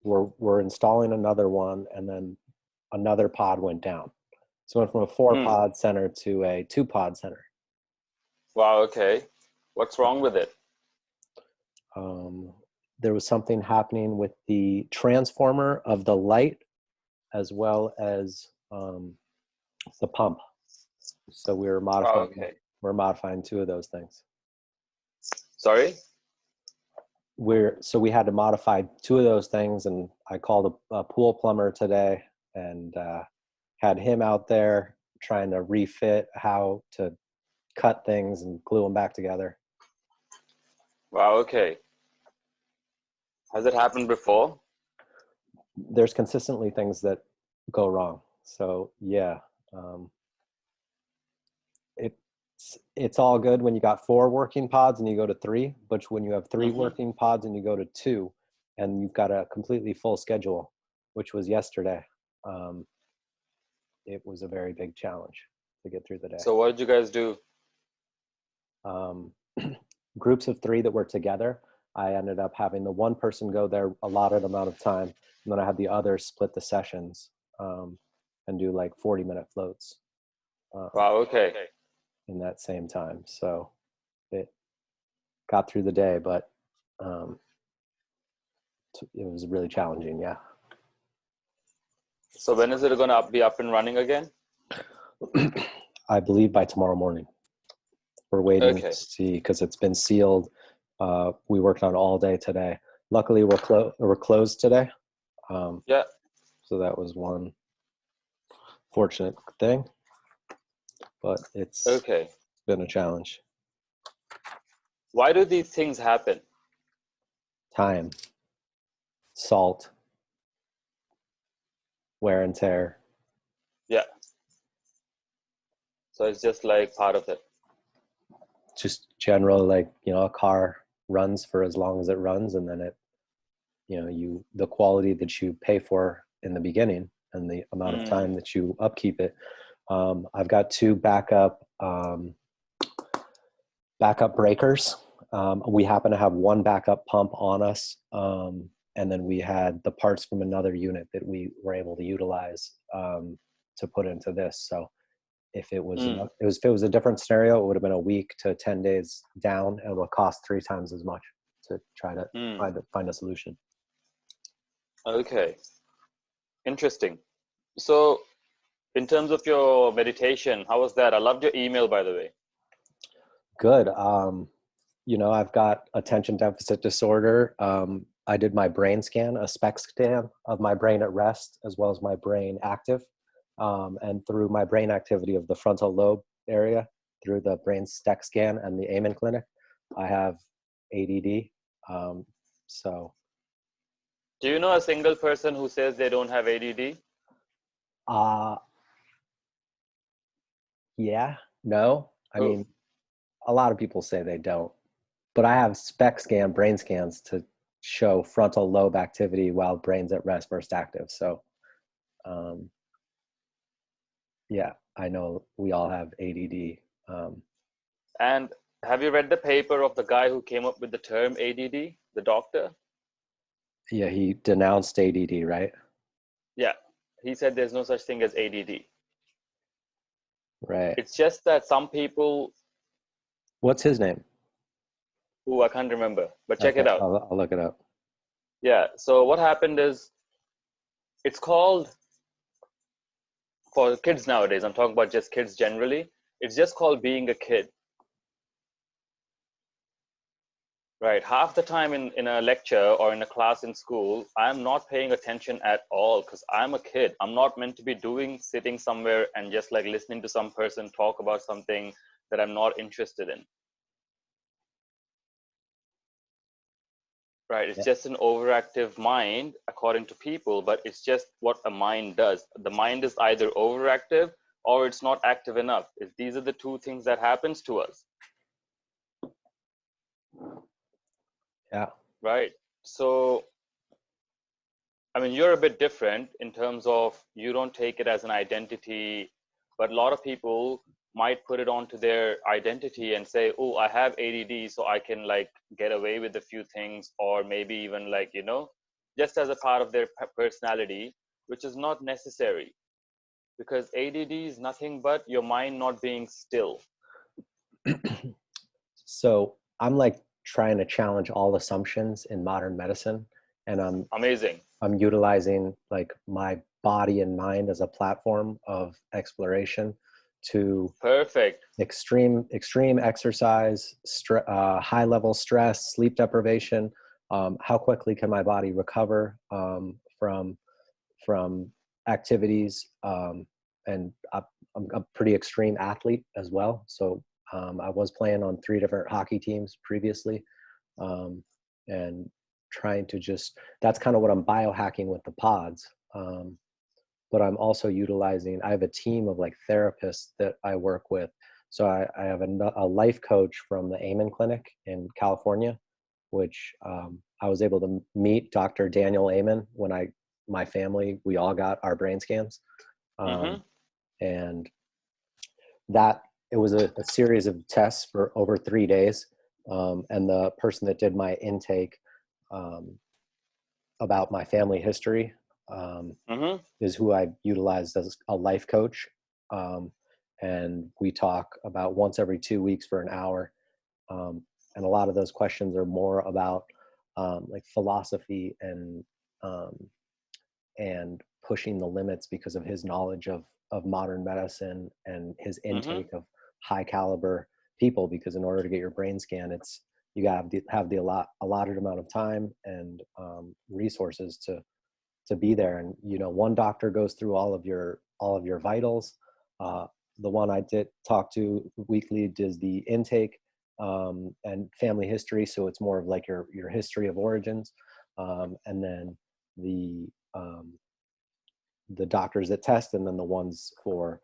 we're installing another one, and then another pod went down. So it went from a 4-pod center to a 2-pod center. Wow, okay. What's wrong with it? There was something happening with the transformer of the light as well as the pump. So we're modifying 2 of those things. Sorry? So we had to modify 2 of those things, and I called a pool plumber today and had him out there trying to refit how to cut things and glue them back together. Wow, okay. Has it happened before? There's consistently things that go wrong. So yeah, it's all good when you got 4 working pods and you go to 3, but when you have 3 working pods and you go to 2, and you've got a completely full schedule, which was yesterday, it was a very big challenge to get through the day. So what did you guys do? Groups of 3 that were together, I ended up having the one person go there allotted amount of time, and then I had the others split the sessions and do like 40-minute floats. Wow, okay. In that same time. So it got through the day, but it was really challenging, yeah. So when is it going to be up and running again? I believe by tomorrow morning. We're waiting to see, because it's been sealed. We worked on it all day today. Luckily, we're closed today. Yeah. So that was one fortunate thing. But it's been a challenge. Why do these things happen? Time, salt, wear and tear. Yeah. So it's just like part of it. Just general, like, a car runs for as long as it runs, and then it, the quality that you pay for in the beginning and the amount of time that you upkeep it. I've got 2 backup breakers. We happen to have 1 backup pump on us. And then we had the parts from another unit that we were able to utilize to put into this. So if it was a different scenario, it would have been a week to 10 days down, and it would cost 3 times as much to try to find a solution. Okay. Interesting. So in terms of your meditation, how was that? I loved your email, by the way. Good. I've got attention deficit disorder. I did my brain scan, a SPECT scan of my brain at rest, as well as my brain active. And through my brain activity of the frontal lobe area, through the brain STEC scan and the Amen Clinic, I have ADD. Do you know a single person who says they don't have ADD? Yeah, no. I mean, a lot of people say they don't, but I have SPECT scan brain scans to show frontal lobe activity while brain's at rest versus active. So, yeah, I know we all have ADD. And have you read the paper of the guy who came up with the term ADD, the doctor? Yeah, he denounced ADD, right? Yeah, he said there's no such thing as ADD. Right. It's just that some people... What's his name? I can't remember, but check it out. I'll look it up. Yeah, so what happened is, it's called, for kids nowadays, I'm talking about just kids generally, it's just called being a kid. Right, half the time in a lecture or in a class in school, I'm not paying attention at all because I'm a kid. I'm not meant to be sitting somewhere and just like listening to some person talk about something that I'm not interested in. Right, it's just an overactive mind according to people, but it's just what a mind does. The mind is either overactive or it's not active enough. These are the 2 things that happens to us. Yeah. Right. So, I mean, you're a bit different in terms of you don't take it as an identity, but a lot of people might put it onto their identity and say, oh, I have ADD, so I can like get away with a few things, or maybe even like, just as a part of their personality, which is not necessary, because ADD is nothing but your mind not being still. So I'm like trying to challenge all assumptions in modern medicine, and Amazing. I'm utilizing like my body and mind as a platform of exploration to Perfect. extreme exercise, high level stress, sleep deprivation. How quickly can my body recover from activities? And I'm a pretty extreme athlete as well. So I was playing on 3 different hockey teams previously, and trying to just, that's kind of what I'm biohacking with the pods. But I'm also utilizing, I have a team of like therapists that I work with. So I have a life coach from the Amen Clinic in California, which I was able to meet Dr. Daniel Amen when my family, we all got our brain scans. And that, it was a series of tests for over 3 days. And the person that did my intake about my family history is who I utilized as a life coach. And we talk about once every 2 weeks for an hour. And a lot of those questions are more about like philosophy and pushing the limits because of his knowledge of modern medicine and his intake of high caliber people. Because in order to get your brain scan, you got to have the allotted amount of time and resources to be there. And one doctor goes through all of your vitals. The one I did talk to weekly does the intake and family history, so it's more of like your history of origins, and then the doctors that test, and then the ones for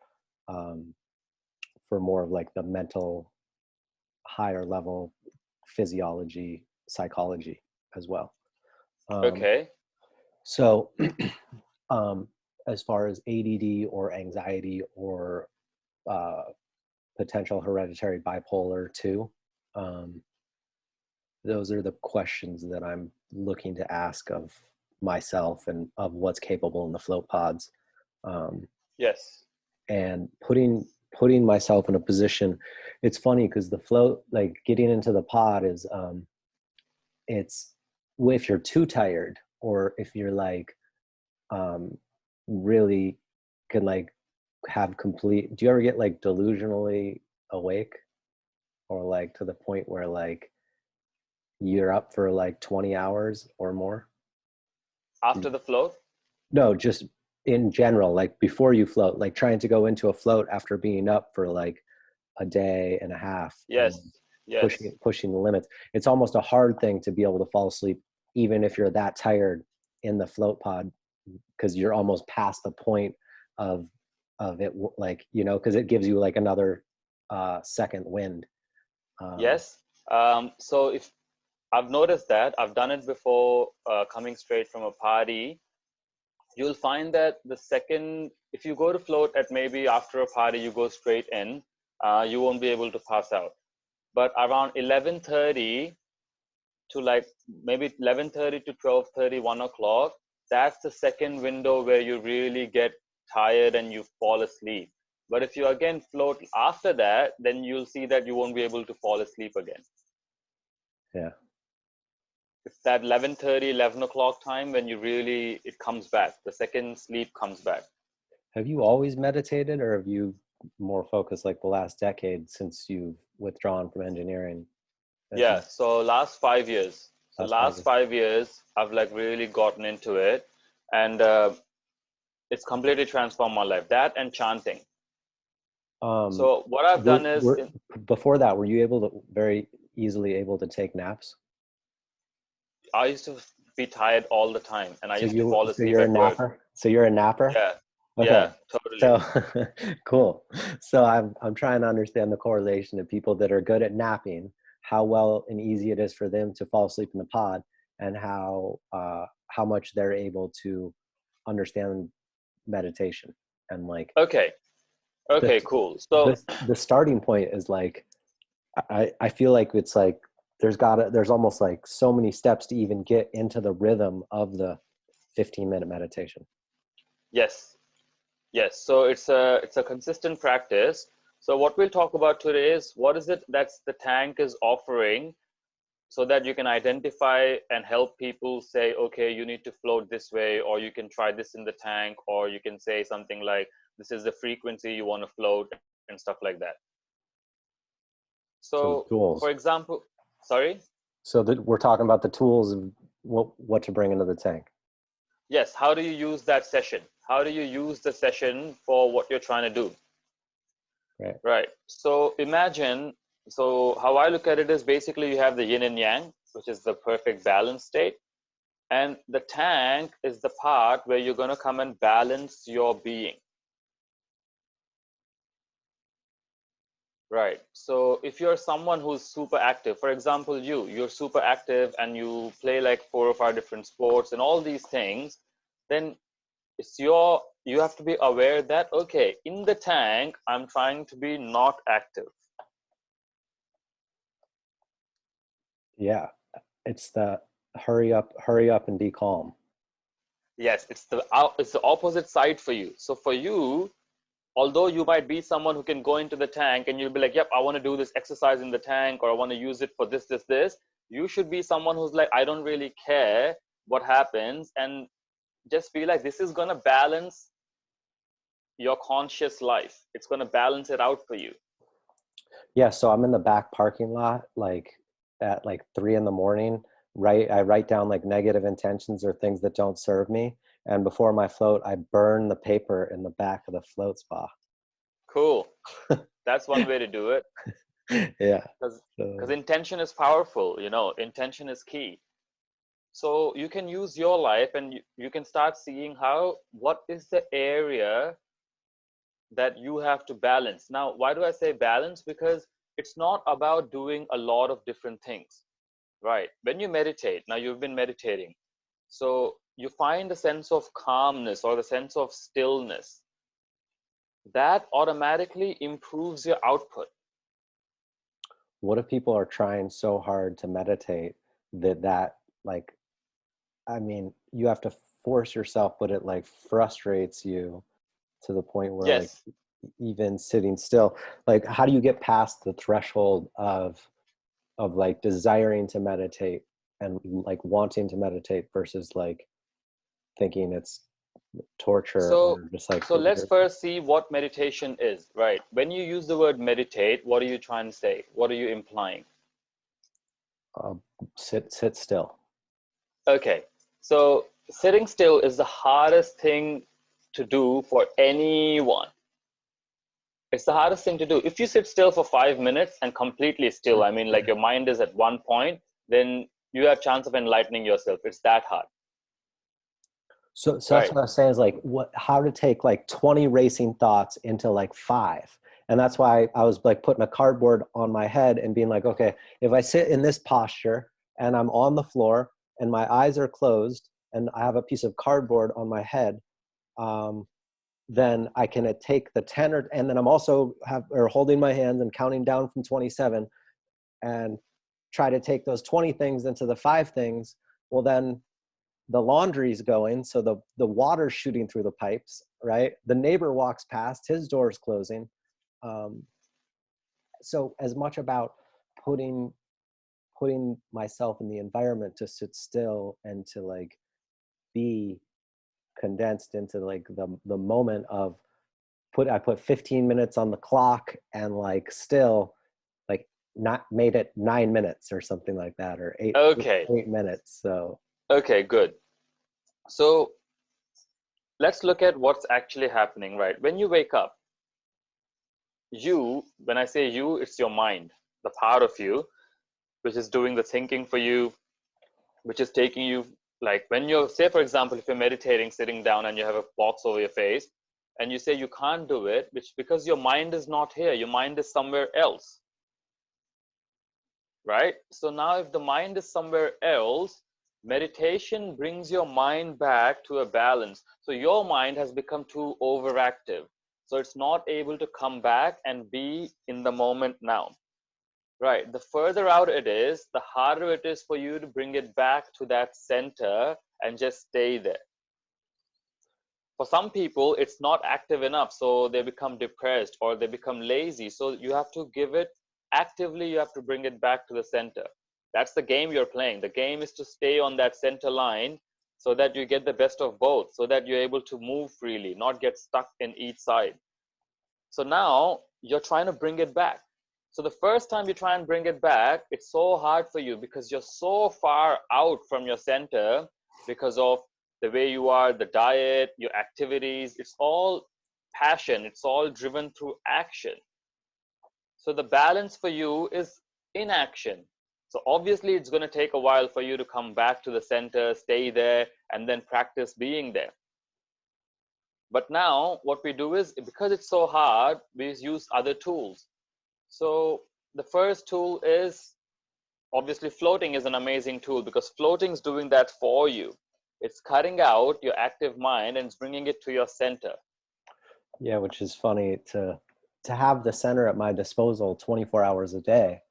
more of like the mental, higher level physiology, psychology as well. Okay. So as far as ADD or anxiety or potential hereditary bipolar 2, those are the questions that I'm looking to ask of myself and of what's capable in the float pods. Yes. And putting myself in a position, it's funny because the float, like getting into the pod is, it's, if you're too tired, or if you're like really can like have complete, do you ever get like delusionally awake, or like to the point where like you're up for like 20 hours or more After the float? No, just in general, like before you float, like trying to go into a float after being up for like a day and a half. Yes. And Yes. pushing the limits. It's almost a hard thing to be able to fall asleep, even if you're that tired in the float pod, because you're almost past the point of it, like, because it gives you like another second wind. Yes. So if I've noticed that, I've done it before, coming straight from a party, you'll find that the second, if you go to float at maybe after a party, you go straight in, you won't be able to pass out. But around 11:30 to like maybe 11:30 to 12:30, 1 o'clock, that's the second window where you really get tired and you fall asleep. But if you again float after that, then you'll see that you won't be able to fall asleep again. Yeah. It's that 11:30, 11 o'clock time when it comes back. The second sleep comes back. Have you always meditated, or have you more focused like the last decade since you've withdrawn from engineering? Yeah, so last 5 years. So last 5 years. 5 years, I've like really gotten into it, and it's completely transformed my life. That and chanting. So what I've done is, before that, were you very easily able to take naps? I used to be tired all the time, and I used to fall asleep you're at a work. napper? So you're a napper? Yeah. Okay. Yeah, totally. So cool. So I'm trying to understand the correlation of people that are good at napping, how well and easy it is for them to fall asleep in the pod, and how much they're able to understand meditation. And like, Okay, cool. So the starting point is like, I feel like it's like there's almost like so many steps to even get into the rhythm of the 15-minute meditation. Yes. Yes. So it's a consistent practice. So what we'll talk about today is what is it that's the tank is offering, so that you can identify and help people say, okay, you need to float this way, or you can try this in the tank, or you can say something like, this is the frequency you want to float, and stuff like that. So the So, tools. for example, sorry? So that we're talking about the tools of what to bring into the tank. Yes, how do you use that session? How do you use the session for what you're trying to do? Right. Right. So imagine, so how I look at it is basically you have the yin and yang, which is the perfect balance state. And the tank is the part where you're going to come and balance your being. Right. So if you're someone who's super active, for example, you're super active and you play like 4 or 5 different sports and all these things, then you have to be aware that, okay, in the tank, I'm trying to be not active. Yeah. It's the hurry up and be calm. Yes, it's the opposite side for you. So for you, although you might be someone who can go into the tank and you'll be like, yep, I want to do this exercise in the tank, or I want to use it for this, you should be someone who's like, I don't really care what happens, and just feel like this is going to balance your conscious life. It's going to balance it out for you. Yeah. So I'm in the back parking lot, like at like 3 a.m. I write down like negative intentions or things that don't serve me. And before my float, I burn the paper in the back of the float spa. Cool. That's one way to do it. Yeah. Because intention is powerful, intention is key. So you can use your life and you can start seeing what is the area that you have to balance. Now, why do I say balance? Because it's not about doing a lot of different things, right? When you meditate, now you've been meditating, so you find a sense of calmness or the sense of stillness that automatically improves your output. What if people are trying so hard to meditate that like, I mean, you have to force yourself, but it like frustrates you to the point where like Yes. even sitting still, like how do you get past the threshold of like desiring to meditate and like wanting to meditate versus like thinking it's torture So, or just like so let's first see what meditation is, right? When you use the word meditate, what are you trying to say? What are you implying? sit still. Okay, so sitting still is the hardest thing to do for anyone. It's the hardest thing to do. If you sit still for 5 minutes and completely still, I mean, like your mind is at one point, then you have chance of enlightening yourself. It's that hard. So that's Right. what I was saying is like how to take like 20 racing thoughts into like 5. And that's why I was like putting a cardboard on my head and being like, okay, if I sit in this posture and I'm on the floor and my eyes are closed and I have a piece of cardboard on my head, then I can take the 10 and then I'm also holding my hands and counting down from 27 and try to take those 20 things into the 5 things. Well, then the laundry's going, so the water's shooting through the pipes, right? The neighbor walks past, his door's closing. So as much about putting myself in the environment to sit still and to like be condensed into like the moment of I put 15 minutes on the clock and like still like not made it 9 minutes or something like that, or eight Okay. 8 minutes. So Okay, good. So let's look at what's actually happening, right? When you wake up, when I say you, it's your mind, the part of you, which is doing the thinking for you, which is taking you, like when you're, say, for example, if you're meditating, sitting down and you have a box over your face and you say you can't do it, which because your mind is not here, your mind is somewhere else, right? So now if the mind is somewhere else, meditation brings your mind back to a balance. So your mind has become too overactive. So it's not able to come back and be in the moment now. Right. The further out it is, the harder it is for you to bring it back to that center and just stay there. For some people, it's not active enough, so they become depressed or they become lazy. So you have to give it actively, you have to bring it back to the center. That's the game you're playing. The game is to stay on that center line so that you get the best of both, so that you're able to move freely, not get stuck in each side. So now you're trying to bring it back. So the first time you try and bring it back, it's so hard for you because you're so far out from your center because of the way you are, the diet, your activities. It's all passion. It's all driven through action. So the balance for you is inaction. So obviously it's going to take a while for you to come back to the center, stay there, and then practice being there. But now what we do is, because it's so hard, we use other tools. So the first tool is, obviously floating is an amazing tool because floating is doing that for you. It's cutting out your active mind and it's bringing it to your center. Yeah, which is funny to have the center at my disposal 24 hours a day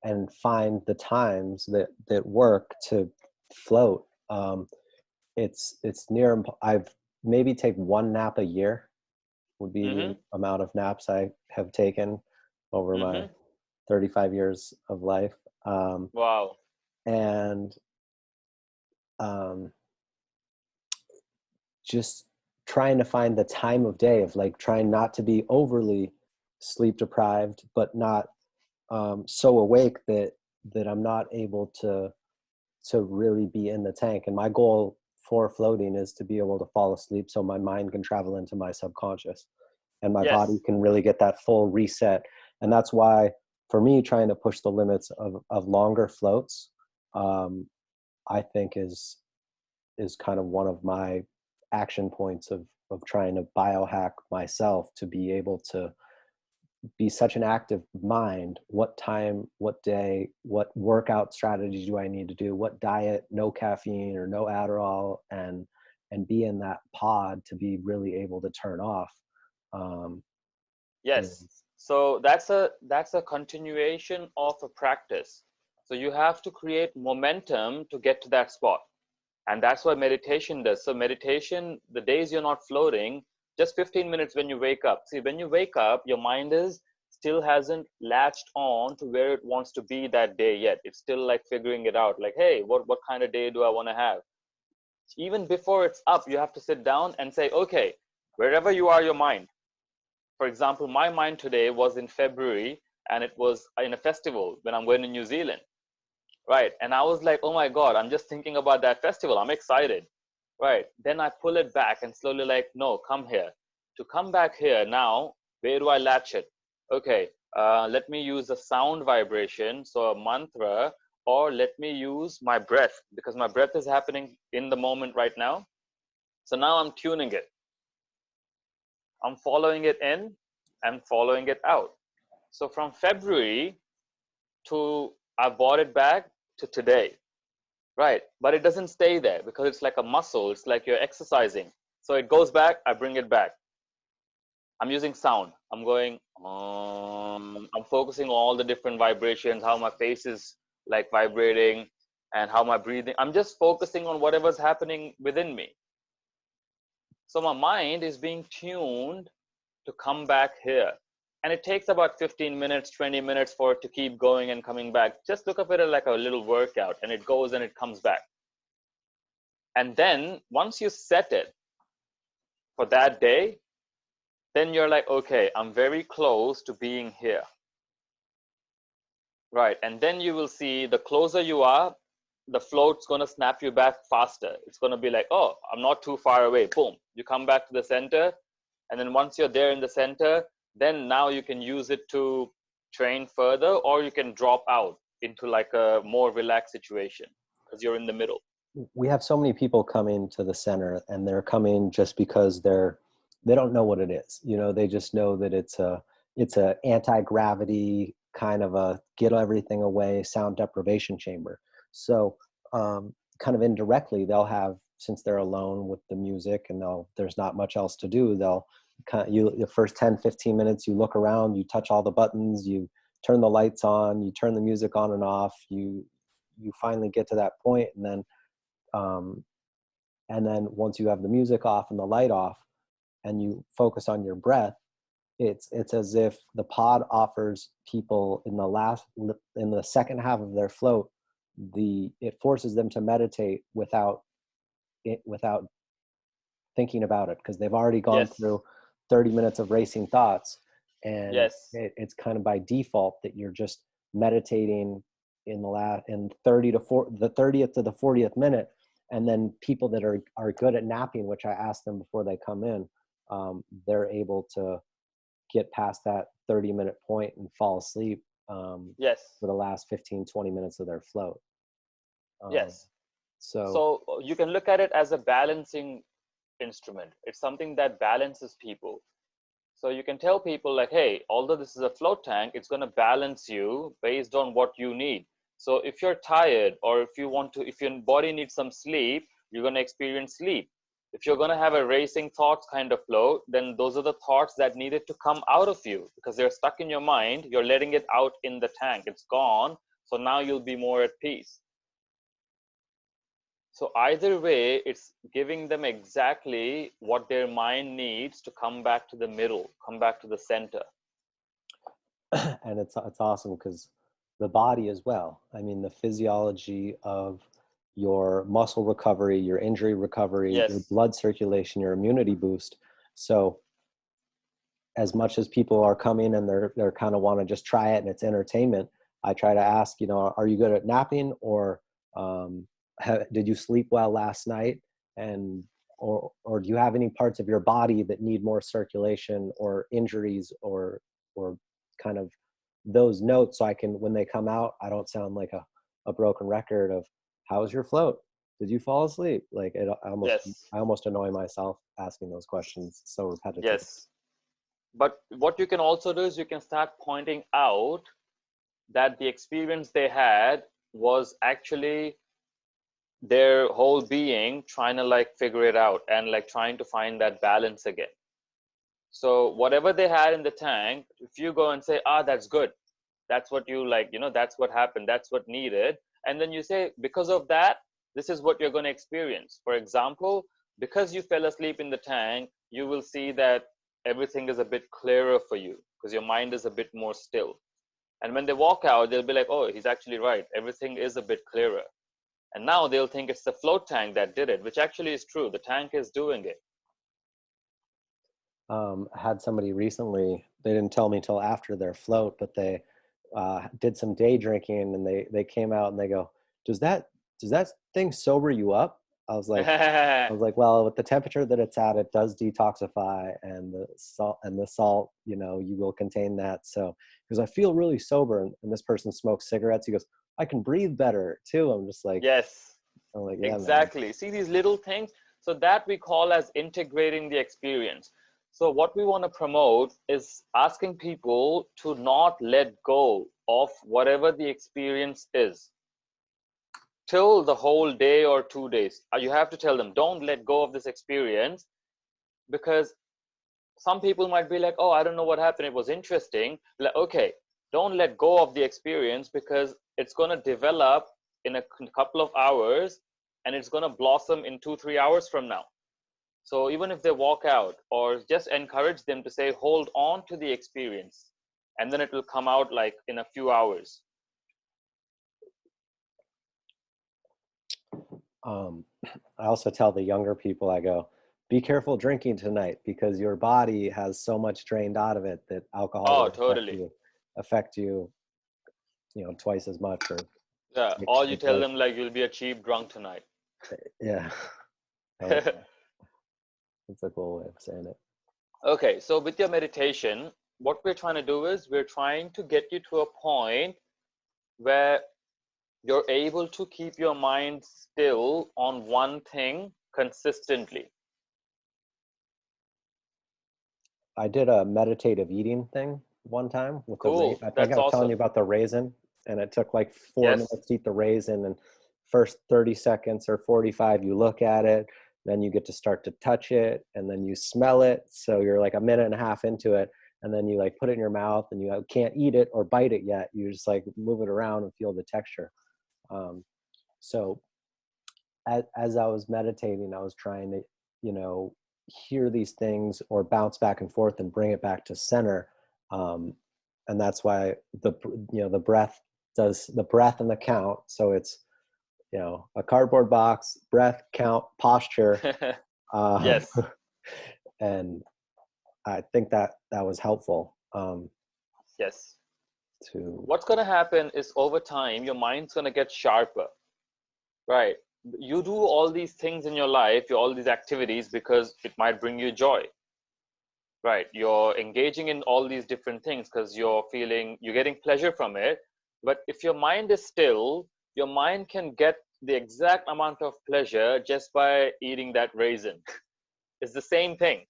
and find the times that work to float. It's near, I've maybe take one nap a year would be the amount of naps I have taken over my 35 years of life. Wow. And just trying to find the time of day of like trying not to be overly sleep deprived, but not so awake that I'm not able to really be in the tank. And my goal for floating is to be able to fall asleep so my mind can travel into my subconscious and my body can really get that full reset. And that's why for me, trying to push the limits of longer floats, I think is kind of one of my action points of trying to biohack myself to be able to be such an active mind. What time, what day, what workout strategies do I need to do, what diet, no caffeine or no Adderall, and be in that pod to be really able to turn off. Yes. So that's a continuation of a practice. So you have to create momentum to get to that spot. And that's what meditation does. So meditation, the days you're not floating, just 15 minutes when you wake up. See, when you wake up, your mind still hasn't latched on to where it wants to be that day yet. It's still like figuring it out. Like, hey, what kind of day do I want to have? Even before it's up, you have to sit down and say, okay, wherever you are, your mind. For example, my mind today was in February and it was in a festival when I'm going to New Zealand. Right. And I was like, oh my God, I'm just thinking about that festival. I'm excited. Right. Then I pull it back and slowly like, no, come here. To come back here now, where do I latch it? Okay. Let me use a sound vibration. So a mantra, or let me use my breath because my breath is happening in the moment right now. So now I'm tuning it. I'm following it in and following it out. So from February to I brought it back to today. Right. But it doesn't stay there because it's like a muscle. It's like you're exercising. So it goes back, I bring it back. I'm using sound. I'm going, I'm focusing on all the different vibrations, how my face is like vibrating and how my breathing. I'm just focusing on whatever's happening within me. So my mind is being tuned to come back here. And it takes about 15 minutes, 20 minutes for it to keep going and coming back. Just look at it like a little workout, and it goes and it comes back. And then once you set it for that day, then you're like, okay, I'm very close to being here. Right. And then you will see the closer you are, the float's going to snap you back faster. It's going to be like, oh, I'm not too far away. Boom. You come back to the center. And then once you're there in the center, then now you can use it to train further, or you can drop out into like a more relaxed situation because you're in the middle. We have so many people coming to the center, and they're coming just because they don't know what it is. You know, they just know that it's a anti-gravity kind of a get everything away sound deprivation chamber. So kind of indirectly, they'll have, since they're alone with the music and there's not much else to do, they'll the first 10, 15 minutes, you look around, you touch all the buttons, you turn the lights on, you turn the music on and off, you finally get to that point, and then once you have the music off and the light off and you focus on your breath, it's as if the pod offers people in the second half of their float, it forces them to meditate without thinking about it, because they've already gone Yes. through 30 minutes of racing thoughts, and Yes. it's kind of by default that you're just meditating in the 30th to the 40th minute. And then people that are good at napping, which I ask them before they come in, they're able to get past that 30-minute point and fall asleep Yes. for the last 15-20 minutes of their float. Yes. So So you can look at it as a balancing instrument. It's something that balances people. So you can tell people like, hey, although this is a float tank, it's going to balance you based on what you need. So if you're tired, or if your body needs some sleep, you're going to experience sleep. If you're going to have a racing thoughts kind of flow, then those are the thoughts that needed to come out of you, because they're stuck in your mind. You're letting it out in the tank. It's gone. So now you'll be more at peace. So either way, it's giving them exactly what their mind needs to come back to the middle, come back to the center. and it's awesome, because the body as well, I mean, the physiology of your muscle recovery, your injury recovery, Yes. your blood circulation, your immunity boost. So as much as people are coming and they're kind of want to just try it and it's entertainment, I try to ask, are you good at napping, or did you sleep well last night? And or do you have any parts of your body that need more circulation, or injuries, or kind of those notes, so I can, when they come out, I don't sound like a broken record of, how was your float? Did you fall asleep? Like I almost annoy myself asking those questions. So repetitive. Yes. But what you can also do is you can start pointing out that the experience they had was actually their whole being trying to like figure it out and like trying to find that balance again. So whatever they had in the tank, if you go and say, that's good, that's what you like, that's what happened, that's what needed, and then you say, because of that, this is what you're going to experience. For example, because you fell asleep in the tank, you will see that everything is a bit clearer for you, because your mind is a bit more still. And when they walk out, they'll be like, oh, he's actually right, everything is a bit clearer. And now they'll think it's the float tank that did it, which actually is true. The tank is doing it. Had somebody recently, they didn't tell me till after their float, but they did some day drinking, and they came out and they go, does that thing sober you up? I was like, well, with the temperature that it's at, it does detoxify, and the salt, you will contain that. So, because I feel really sober, and this person smokes cigarettes, he goes, I can breathe better too. I'm just like, yes, I'm like, yeah, exactly. man. See these little things. So that we call as integrating the experience. So what we want to promote is asking people to not let go of whatever the experience is till the whole day or 2 days. You have to tell them, don't let go of this experience, because some people might be like, oh, I don't know what happened, it was interesting. Like, okay, don't let go of the experience, because it's going to develop in a couple of hours, and it's going to blossom in 2-3 hours from now. So even if they walk out, or just encourage them to say, hold on to the experience, and then it will come out like in a few hours. I also tell the younger people, I go, be careful drinking tonight, because your body has so much drained out of it that alcohol will Totally. affect you, twice as much. Or Yeah, or you tell them like, you'll be a cheap drunk tonight. Yeah. That's a cool way of saying it. Okay, so with your meditation, what we're trying to do is we're trying to get you to a point where you're able to keep your mind still on one thing consistently. I did a meditative eating thing one time with Cool. I think That's I was telling awesome. you about the raisin, and it took like 4 Yes. minutes to eat the raisin, and first 30 seconds or 45, you look at it, then you get to start to touch it, and then you smell it. So you're like a minute and a half into it, and then you like put it in your mouth and you can't eat it or bite it yet. You just like move it around and feel the texture. So as I was meditating, I was trying to, hear these things or bounce back and forth and bring it back to center. And that's why the breath does the breath and the count. So it's, a cardboard box, breath, count, posture. Yes. And I think that was helpful. Yes. To What's going to happen is over time, your mind's going to get sharper, right? You do all these things in your life, all these activities, because it might bring you joy, right? You're engaging in all these different things because you're getting pleasure from it. But if your mind is still, your mind can get the exact amount of pleasure just by eating that raisin. It's the same thing.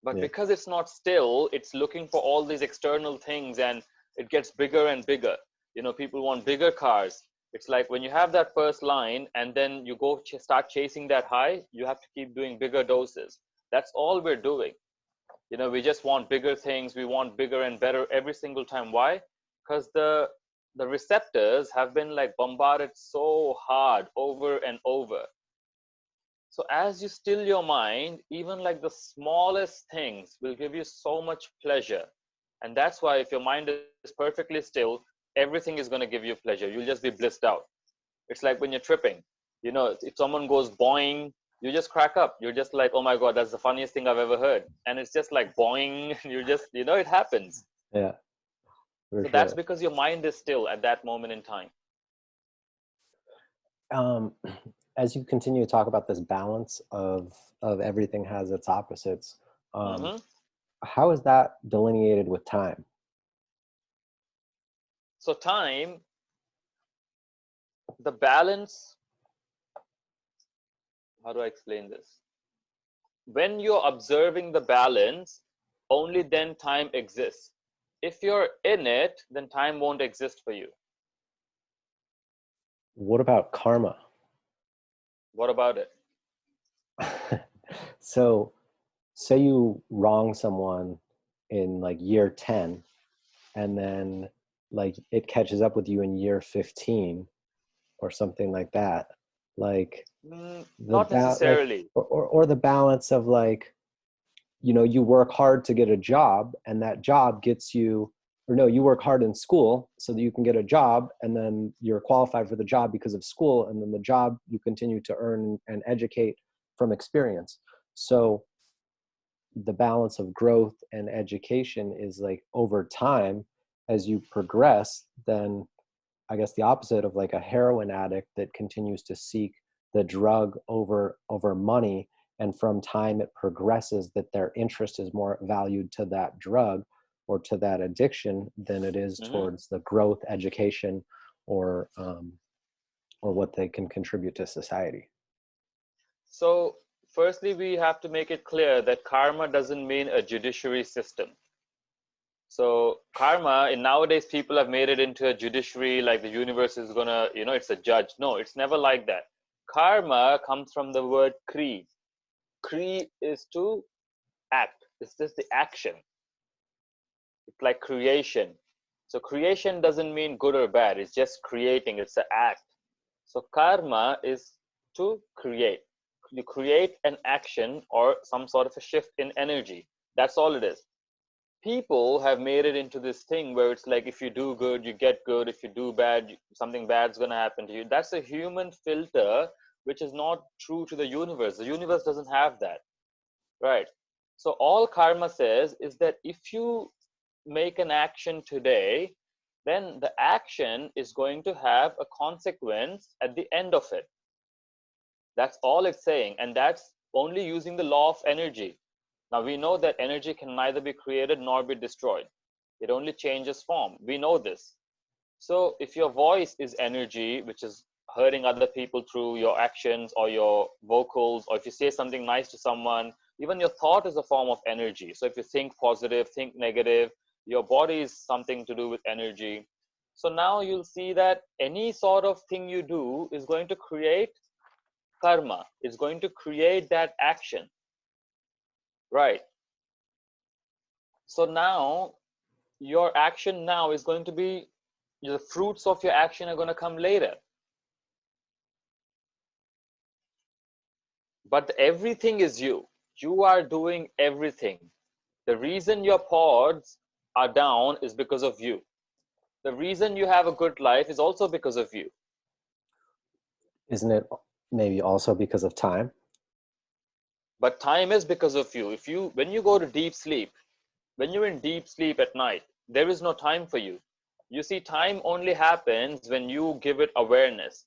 But because it's not still, it's looking for all these external things, and it gets bigger and bigger. People want bigger cars. It's like when you have that first line and then you go start chasing that high, you have to keep doing bigger doses. That's all we're doing. We just want bigger things. We want bigger and better every single time. Why? Because the receptors have been like bombarded so hard over and over. So as you still your mind, even like the smallest things will give you so much pleasure. And that's why if your mind is perfectly still, everything is going to give you pleasure. You'll just be blissed out. It's like when you're tripping. If someone goes boing, you just crack up. You're just like, oh my God, that's the funniest thing I've ever heard. And it's just like boing. You just, it happens. Yeah. So that's because your mind is still at that moment in time. As you continue to talk about this balance of everything has its opposites, how is that delineated with time? So time, the balance, how do I explain this? When you're observing the balance, only then time exists. If you're in it, then time won't exist for you. What about karma? What about it? So say you wrong someone in like year 10, and then like it catches up with you in year 15 or something like that. Like not necessarily. Or the balance of like, you work hard to get a job, and that job gets you, or no, you work hard in school so that you can get a job, and then you're qualified for the job because of school, and then the job you continue to earn and educate from experience. So the balance of growth and education is like over time, as you progress, then I guess the opposite of like a heroin addict that continues to seek the drug over money, and from time it progresses that their interest is more valued to that drug or to that addiction than it is towards the growth, education, or what they can contribute to society. So firstly, we have to make it clear that karma doesn't mean a judiciary system. So karma, in nowadays, people have made it into a judiciary, like the universe is gonna, it's a judge. No, it's never like that. Karma comes from the word kri. Kri is to act. It's just the action. It's like creation. So creation doesn't mean good or bad. It's just creating. It's an act. So karma is to create. You create an action or some sort of a shift in energy. That's all it is. People have made it into this thing where it's like if you do good, you get good. If you do bad, something bad's going to happen to you. That's a human filter, which is not true to the universe. The universe doesn't have that, right? So all karma says is that if you make an action today, then the action is going to have a consequence at the end of it. That's all it's saying. And that's only using the law of energy. Now, we know that energy can neither be created nor be destroyed. It only changes form. We know this. So if your voice is energy, which is hurting other people through your actions or your vocals, or if you say something nice to someone, even your thought is a form of energy. So if you think positive, think negative, your body is something to do with energy. So now you'll see that any sort of thing you do is going to create karma. It's going to create that action. Right. So now your action now is going to be, the fruits of your action are going to come later. But everything is you. You are doing everything. The reason your pods are down is because of you. The reason you have a good life is also because of you. Isn't it maybe also because of time? But time is because of you. When you go to deep sleep, when you're in deep sleep at night, there is no time for you. You see, time only happens when you give it awareness.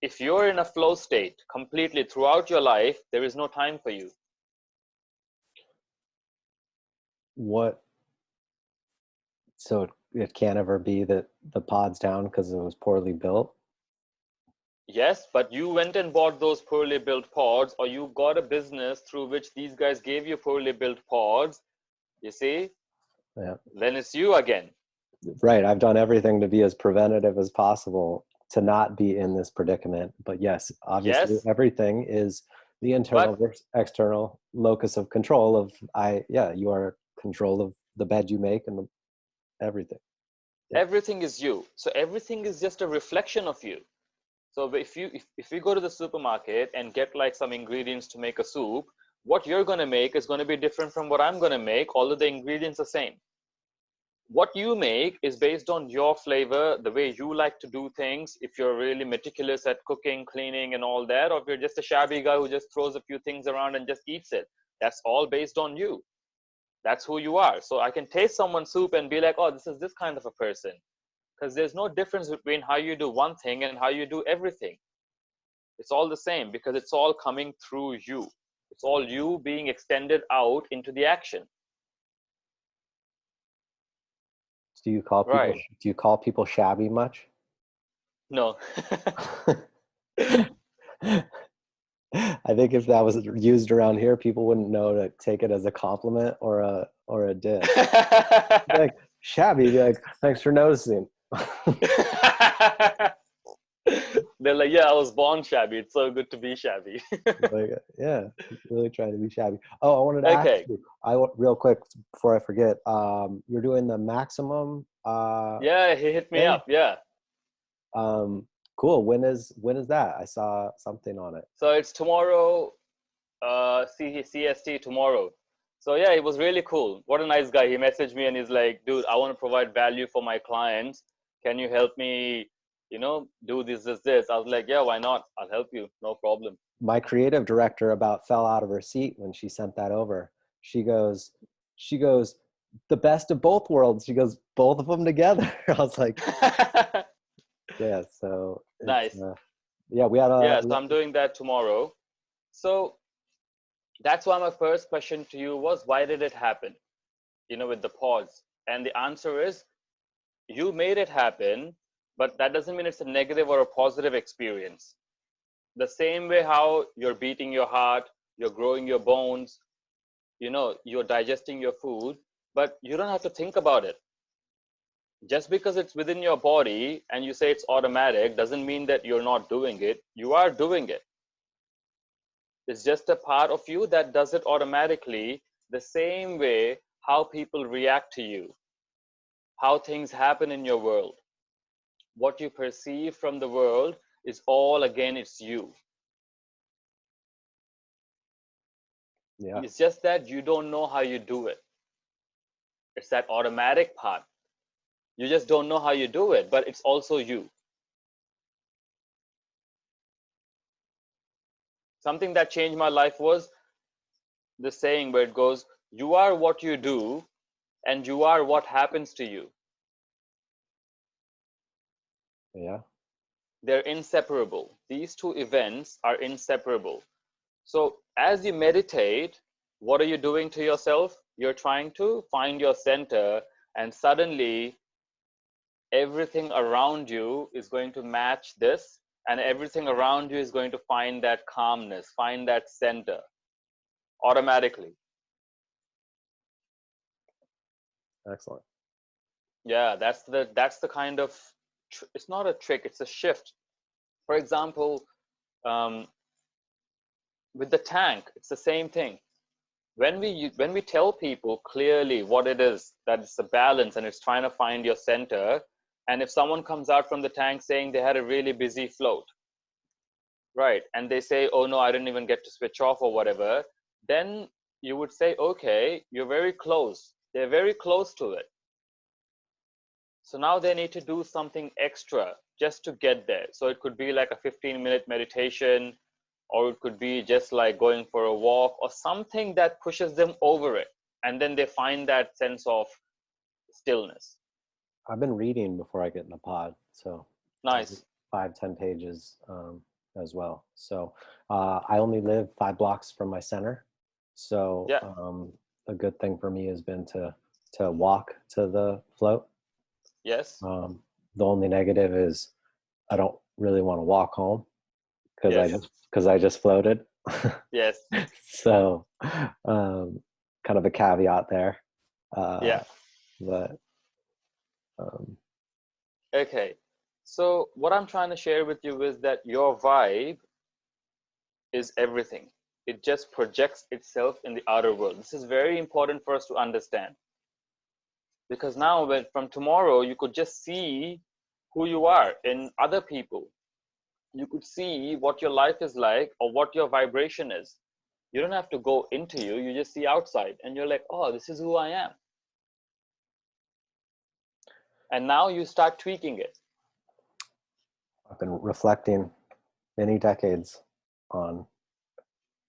If you're in a flow state completely throughout your life, there is no time for you. What? So it can't ever be that the pod's down because it was poorly built? Yes, but you went and bought those poorly built pods, or you got a business through which these guys gave you poorly built pods, you see? Yeah. Then it's you again. Right. I've done everything to be as preventative as possible to not be in this predicament. But yes, obviously Yes, everything is the internal but versus external locus of control of you are control of the bed you make and everything. Yeah. everything is you. So everything is just a reflection of you. So if you go to the supermarket and get like some ingredients to make a soup, what you're going to make is going to be different from what I'm going to make, although the ingredients are same. What you make is based on your flavor, the way you like to do things. If you're really meticulous at cooking, cleaning and all that, or if you're just a shabby guy who just throws a few things around and just eats it, that's all based on you. That's who you are. So I can taste someone's soup and be like, oh, this is this kind of a person, because there's no difference between how you do one thing and how you do everything. It's all the same because it's all coming through you. It's all you being extended out into the action. Do you call people Right. shabby much? No. I think if that was used around here, people wouldn't know to take it as a compliment or a diss. Like shabby, be like, thanks for noticing. They're like, yeah, I was born shabby. It's so good to be shabby. Like, yeah, really trying to be shabby. Oh, I wanted to ask Okay. you, real quick before I forget. You're doing the maximum Yeah, he hit me thing. up. Yeah. Cool. When is that? I saw something on it. So it's tomorrow, CST tomorrow. So yeah, it was really cool. What a nice guy. He messaged me and he's like, dude, I want to provide value for my clients. Can you help me, do this? I was like, yeah, why not? I'll help you. No problem. My creative director about fell out of her seat when she sent that over. She goes, the best of both worlds. She goes, both of them together. I was like, yeah. So it's Nice. yeah. We had Yeah, so I'm doing that tomorrow. So that's why my first question to you was, why did it happen? With the pause. And the answer is, you made it happen, but that doesn't mean it's a negative or a positive experience. The same way how you're beating your heart, you're growing your bones, you're digesting your food, but you don't have to think about it. Just because it's within your body and you say it's automatic doesn't mean that you're not doing it. You are doing it. It's just a part of you that does it automatically, the same way how people react to you, how things happen in your world. What you perceive from the world is all, again, it's you. yeah. It's just that you don't know how you do it. It's that automatic part. You just don't know how you do it, but it's also you. Something that changed my life was the saying where it goes, you are what you do and you are what happens to you. Yeah. They're inseparable. These two events are inseparable. So as you meditate, what are you doing to yourself? You're trying to find your center, and suddenly everything around you is going to match this, and everything around you is going to find that calmness, find that center automatically. Excellent. Yeah, that's the kind of, it's not a trick, it's a shift. For example, um, with the tank, it's the same thing. when we tell people clearly what it is, that it's a balance and it's trying to find your center, and if someone comes out from the tank saying they had a really busy float, right, and they say, oh no, I didn't even get to switch off or whatever, then you would say, okay, you're very close, they're very close to it, so now they need to do something extra just to get there. So it could be like a 15-minute meditation, or it could be just like going for a walk or something that pushes them over it, and then they find that sense of stillness. I've been reading before I get in the pod, so Nice. 5-10 pages as well. So I only live 5 blocks from my center, so Yeah. a good thing for me has been to walk to the float. Yes. The only negative is I don't really want to walk home because Yes. I just floated. Yes. So kind of a caveat there. Yeah. But Okay. So what I'm trying to share with you is that your vibe is everything. It just projects itself in the outer world. This is very important for us to understand. Because now, from tomorrow, you could just see who you are in other people. You could see what your life is like or what your vibration is. You don't have to go into you. You just see outside and you're like, oh, this is who I am. And now you start tweaking it. I've been reflecting many decades on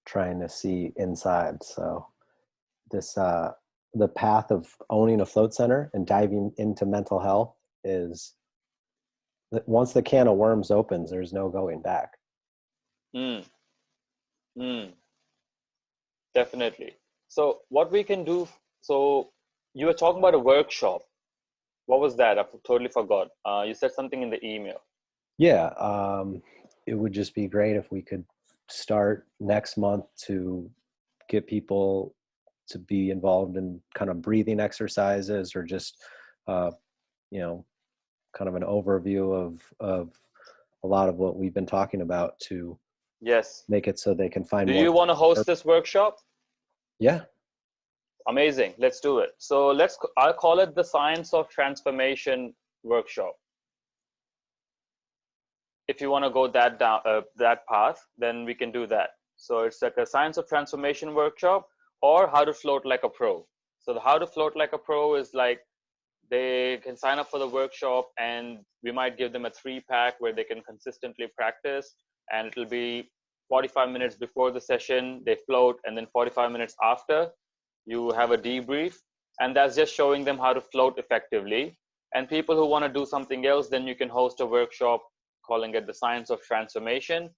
trying to see inside. So this the path of owning a float center and diving into mental health is that once the can of worms opens, there's no going back. Mm. Mm. Definitely. So what we can do, so you were talking about a workshop. What was that? I totally forgot. You said something in the email. Yeah, it would just be great if we could start next month to get people to be involved in kind of breathing exercises or just you know, kind of an overview of a lot of what we've been talking about to Yes. make it so they can find Do more. you want to host this workshop? Yeah. Amazing. Let's do it. So I'll call it the Science of Transformation workshop. If you want to go that path, then we can do that. So it's like a Science of Transformation workshop or How to Float Like a Pro. So the How to Float Like a Pro is like they can sign up for the workshop and we might give them a 3-pack where they can consistently practice, and it'll be 45 minutes before the session they float, and then 45 minutes after you have a debrief, and that's just showing them how to float effectively. And people who want to do something else, then you can host a workshop calling it the Science of Transformation,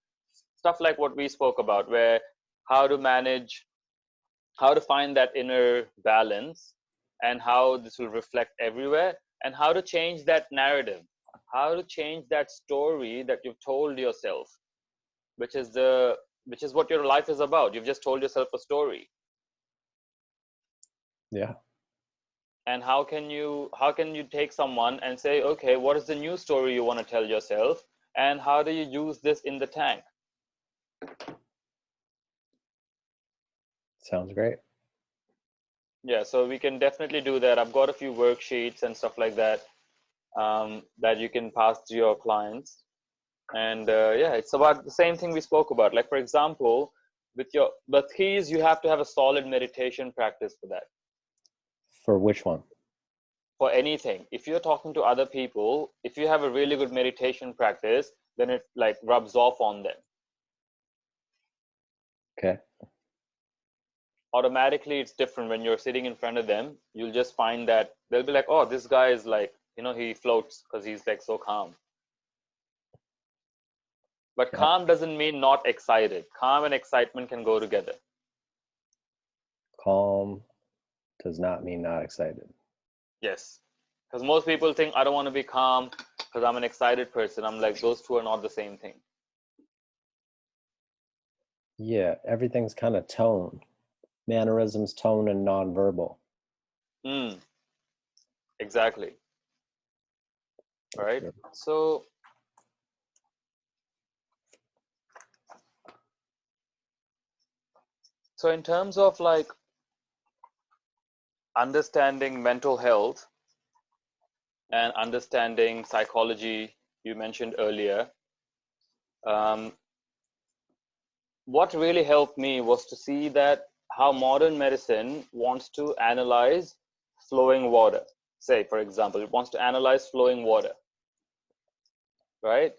stuff like what we spoke about, where how to manage, how to find that inner balance, and how this will reflect everywhere, and how to change that narrative, how to change that story that you've told yourself, which is what your life is about. You've just told yourself a story. Yeah. And how can you take someone and say, okay, what is the new story you want to tell yourself, and how do you use this in the tank? Sounds great. Yeah, so we can definitely do that. I've got a few worksheets and stuff like that that you can pass to your clients. And yeah, it's about the same thing we spoke about. Like, for example, with the keys, you have to have a solid meditation practice for that. For which one? For anything. If you're talking to other people, if you have a really good meditation practice, then it like rubs off on them. Okay. Automatically, it's different when you're sitting in front of them. You'll just find that they'll be like, oh, this guy is like, he floats because he's like so calm. But Yeah. calm doesn't mean not excited. Calm and excitement can go together. Calm does not mean not excited. Yes. Because most people think, I don't want to be calm because I'm an excited person. I'm like, those two are not the same thing. Yeah, everything's kind of tone. Mannerisms, tone, and nonverbal. Exactly. All right. Sure. So in terms of like understanding mental health and understanding psychology you mentioned earlier, um, what really helped me was to see that how modern medicine wants to analyze flowing water. Say, for example, it wants to analyze flowing water, right?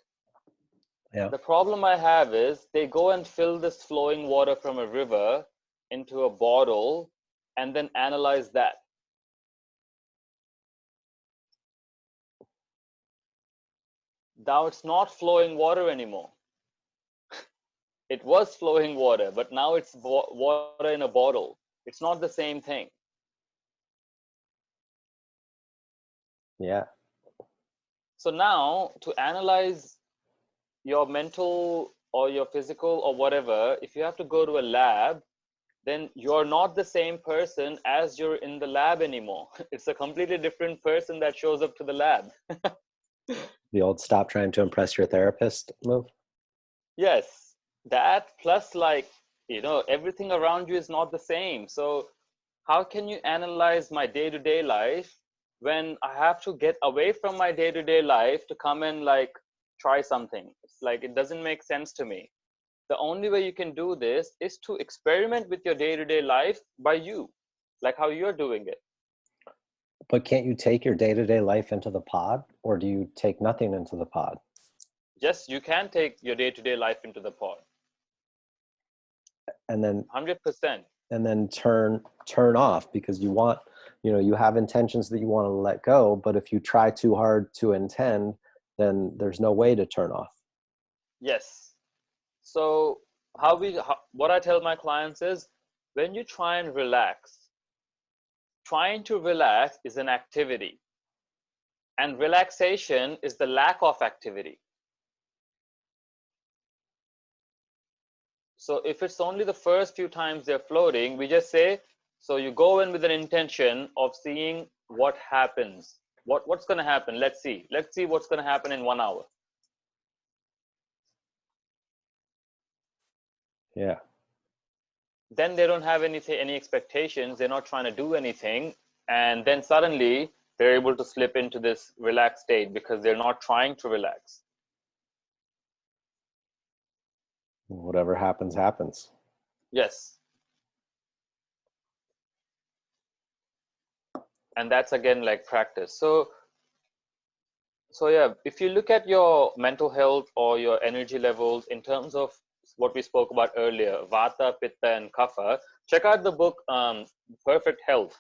Yeah. The problem I have is they go and fill this flowing water from a river into a bottle and then analyze that. Now it's not flowing water anymore. It was flowing water, but now it's water in a bottle. It's not the same thing. Yeah. So now to analyze your mental or your physical or whatever, if you have to go to a lab, then you're not the same person as you're in the lab anymore. It's a completely different person that shows up to the lab. The old stop trying to impress your therapist move. Yes, that plus like, everything around you is not the same. So how can you analyze my day-to-day life when I have to get away from my day-to-day life to come and like try something? It's like, it doesn't make sense to me. The only way you can do this is to experiment with your day-to-day life by you, like how you're doing it. But can't you take your day-to-day life into the pod, or do you take nothing into the pod? Yes, you can take your day-to-day life into the pod. And then 100%. and then turn off, because you want, you have intentions that you want to let go, but if you try too hard to intend, then there's no way to turn off. Yes. So what I tell my clients is, when you try and relax, trying to relax is an activity, and relaxation is the lack of activity. So if it's only the first few times they're floating, we just say, so you go in with an intention of seeing what happens. What's going to happen? Let's see what's going to happen in 1 hour. Yeah. Then they don't have any expectations. They're not trying to do anything. And then suddenly they're able to slip into this relaxed state because they're not trying to relax. Whatever happens, happens. Yes. And that's again like practice. So yeah, if you look at your mental health or your energy levels in terms of what we spoke about earlier, Vata, Pitta, and Kapha, check out the book Perfect Health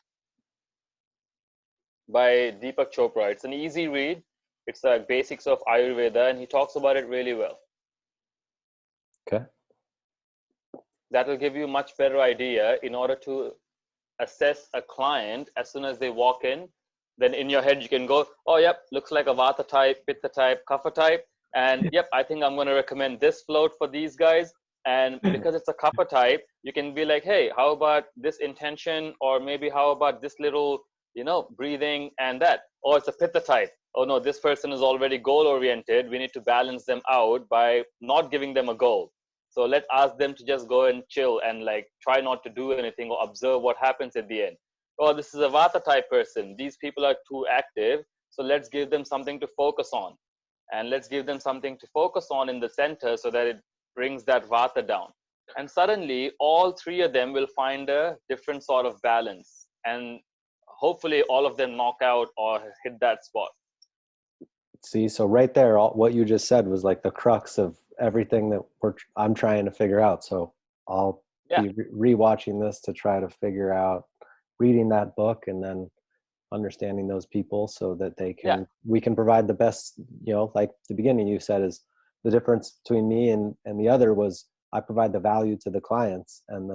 by Deepak Chopra. It's an easy read. It's like basics of Ayurveda, and he talks about it really well. Okay. That will give you a much better idea in order to assess a client as soon as they walk in. Then in your head you can go, oh yep, looks like a Vata type, Pitta type, Kapha type, and yep, I think I'm going to recommend this float for these guys. And because it's a Kapha type, you can be like, hey, how about this intention, or maybe how about this little breathing and that. Or it's a Pitta type, oh no, this person is already goal oriented, we need to balance them out by not giving them a goal. So let's ask them to just go and chill and like try not to do anything or observe what happens at the end. Oh, this is a Vata type person. These people are too active. So let's give them something to focus on. And let's give them something to focus on in the center so that it brings that Vata down. And suddenly all three of them will find a different sort of balance. And hopefully all of them knock out or hit that spot. See, so right there, what you just said was like the crux of everything that I'm trying to figure out. So I'll be rewatching this to try to figure out, reading that book, and then understanding those people so that we can provide the best, like the beginning you said is the difference between me and the other was I provide the value to the clients, and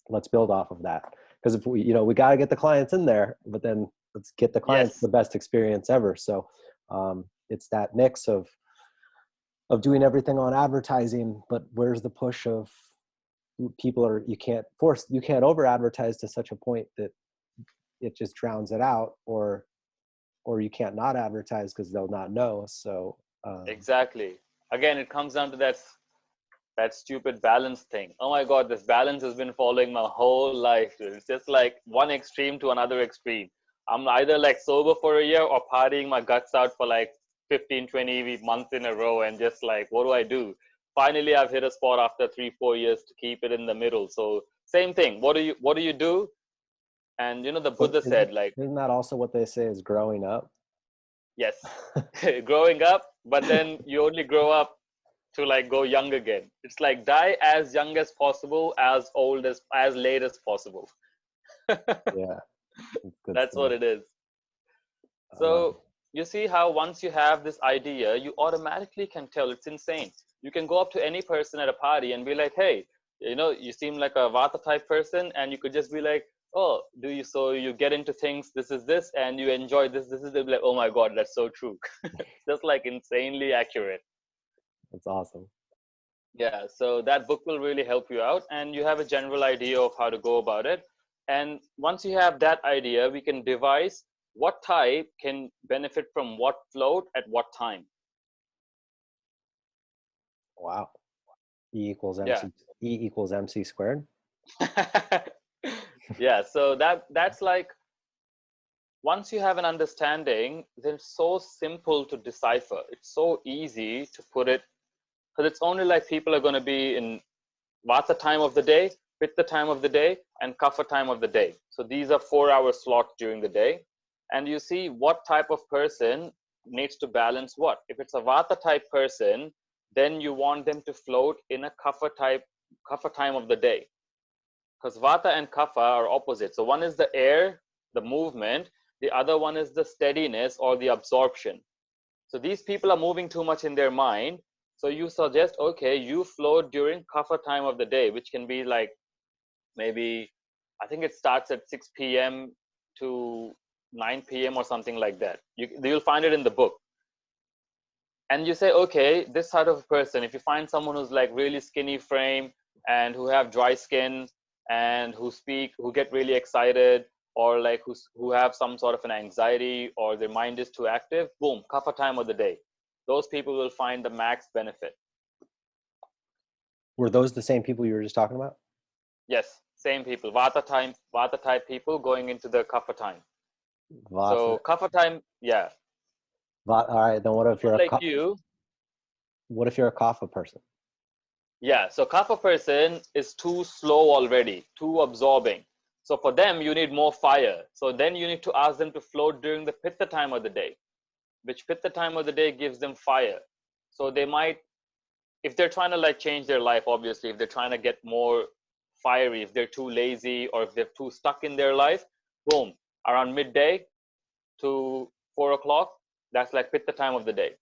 let's build off of that. Because if we got to get the clients in there, but then let's get the clients the best experience ever. So it's that mix of doing everything on advertising, but where's the push of people you can't over advertise to such a point that it just drowns it out, or you can't not advertise because they'll not know. So exactly. Again, it comes down to that That stupid balance thing. Oh my God, this balance has been following my whole life. It's just like one extreme to another extreme. I'm either like sober for a year or partying my guts out for like 15, 20 months in a row and just like, what do I do? Finally, I've hit a spot after 3, 4 years to keep it in the middle. So same thing. What do you do? And the But Buddha said like, isn't that also what they say is growing up? yes, growing up, but then you only grow up to like go young again. It's like die as young as possible, as late as possible. Yeah, it's good That's what stuff. it is. Um, So you see how once you have this idea, you automatically can tell. It's insane. You can go up to any person at a party and be like, hey, you seem like a Vata type person, and you could just be like, oh, do you? So you get into things, this is this, and you enjoy this, this is. They'll be like, oh my God, that's so true. It's just like insanely accurate. That's awesome. Yeah, so that book will really help you out, and you have a general idea of how to go about it. And once you have that idea, we can devise what type can benefit from what float at what time. Wow. E equals Yeah. MC. E equals MC squared. Yeah, so that's like once you have an understanding, then it's so simple to decipher. It's so easy to put it because it's only like people are going to be in Vata time of the day, Pitta time of the day, and Kapha time of the day. So these are 4 hour slots during the day. And you see what type of person needs to balance what. If it's a Vata type person, then you want them to float in a Kapha time of the day. Because Vata and Kapha are opposite. So one is the air, the movement, the other one is the steadiness or the absorption. So these people are moving too much in their mind. So you suggest, okay, you float during Kapha time of the day, which can be like maybe, I think it starts at 6 p.m. to 9 p.m. or something like that. You'll find it in the book. And you say, okay, this sort of person, if you find someone who's like really skinny frame and who have dry skin and who get really excited, or like who have some sort of an anxiety or their mind is too active, boom, kapha time of the day. Those people will find the max benefit. Were those the same people you were just talking about? Yes, same people. Vata type people going into the kapha time. Vata. So kapha time, yeah. Vata. All right. Then what if you're Someone a like you, what if you're a kapha person? yeah. So kapha person is too slow already, too absorbing. So for them, you need more fire. So then you need to ask them to float during the pitta time of the day, which pitta time of the day gives them fire. So they might, if they're trying to like change their life, obviously, if they're trying to get more fiery, if they're too lazy or if they're too stuck in their life, boom, around midday to 4 o'clock, that's like pitta time of the day.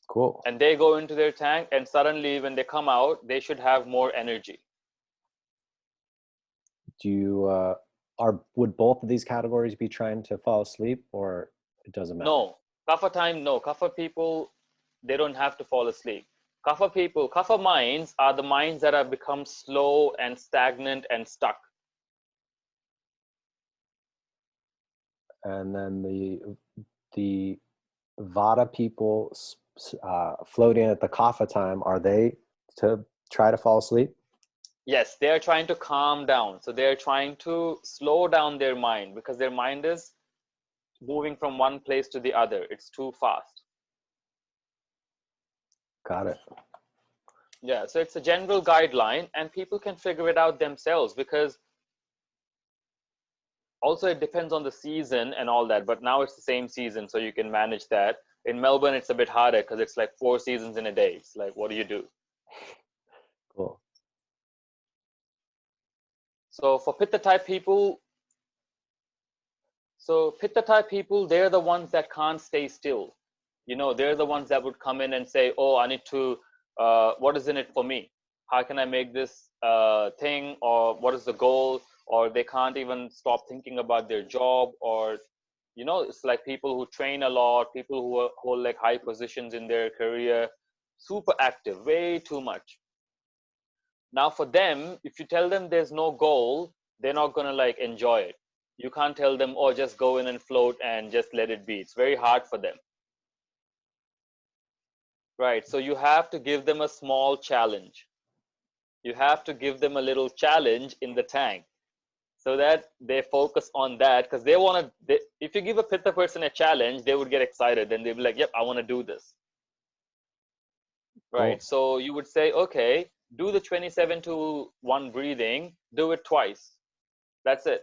Cool. And they go into their tank, and suddenly when they come out, they should have more energy. Do you would both of these categories be trying to fall asleep, or it doesn't matter? No, kapha time, no. Kapha people, they don't have to fall asleep. Kapha people, kapha minds are the minds that have become slow and stagnant and stuck. And then the Vata people floating at the kapha time, are they to try to fall asleep? Yes, they are trying to calm down. So they are trying to slow down their mind because their mind is moving from one place to the other. It's too fast. Got it. Yeah, so it's a general guideline and people can figure it out themselves, because also it depends on the season and all that, but now it's the same season, so you can manage that. In Melbourne, it's a bit harder because it's like 4 seasons in a day. It's like, what do you do? Cool. So for Pitta type people, they're the ones that can't stay still. They're the ones that would come in and say, oh, I need to, what is in it for me? How can I make this thing? Or what is the goal? Or they can't even stop thinking about their job. Or, it's like people who train a lot, people who hold like high positions in their career, super active, way too much. Now for them, if you tell them there's no goal, they're not going to like enjoy it. You can't tell them, oh, just go in and float and just let it be. It's very hard for them. Right. So you have to give them a small challenge. You have to give them a little challenge in the tank so that they focus on that, because they want to. If you give a pitta person a challenge, they would get excited. Then they'd be like, "Yep, I want to do this." Right. Cool. So you would say, "Okay, do the 27 to 1 breathing. Do it twice. That's it."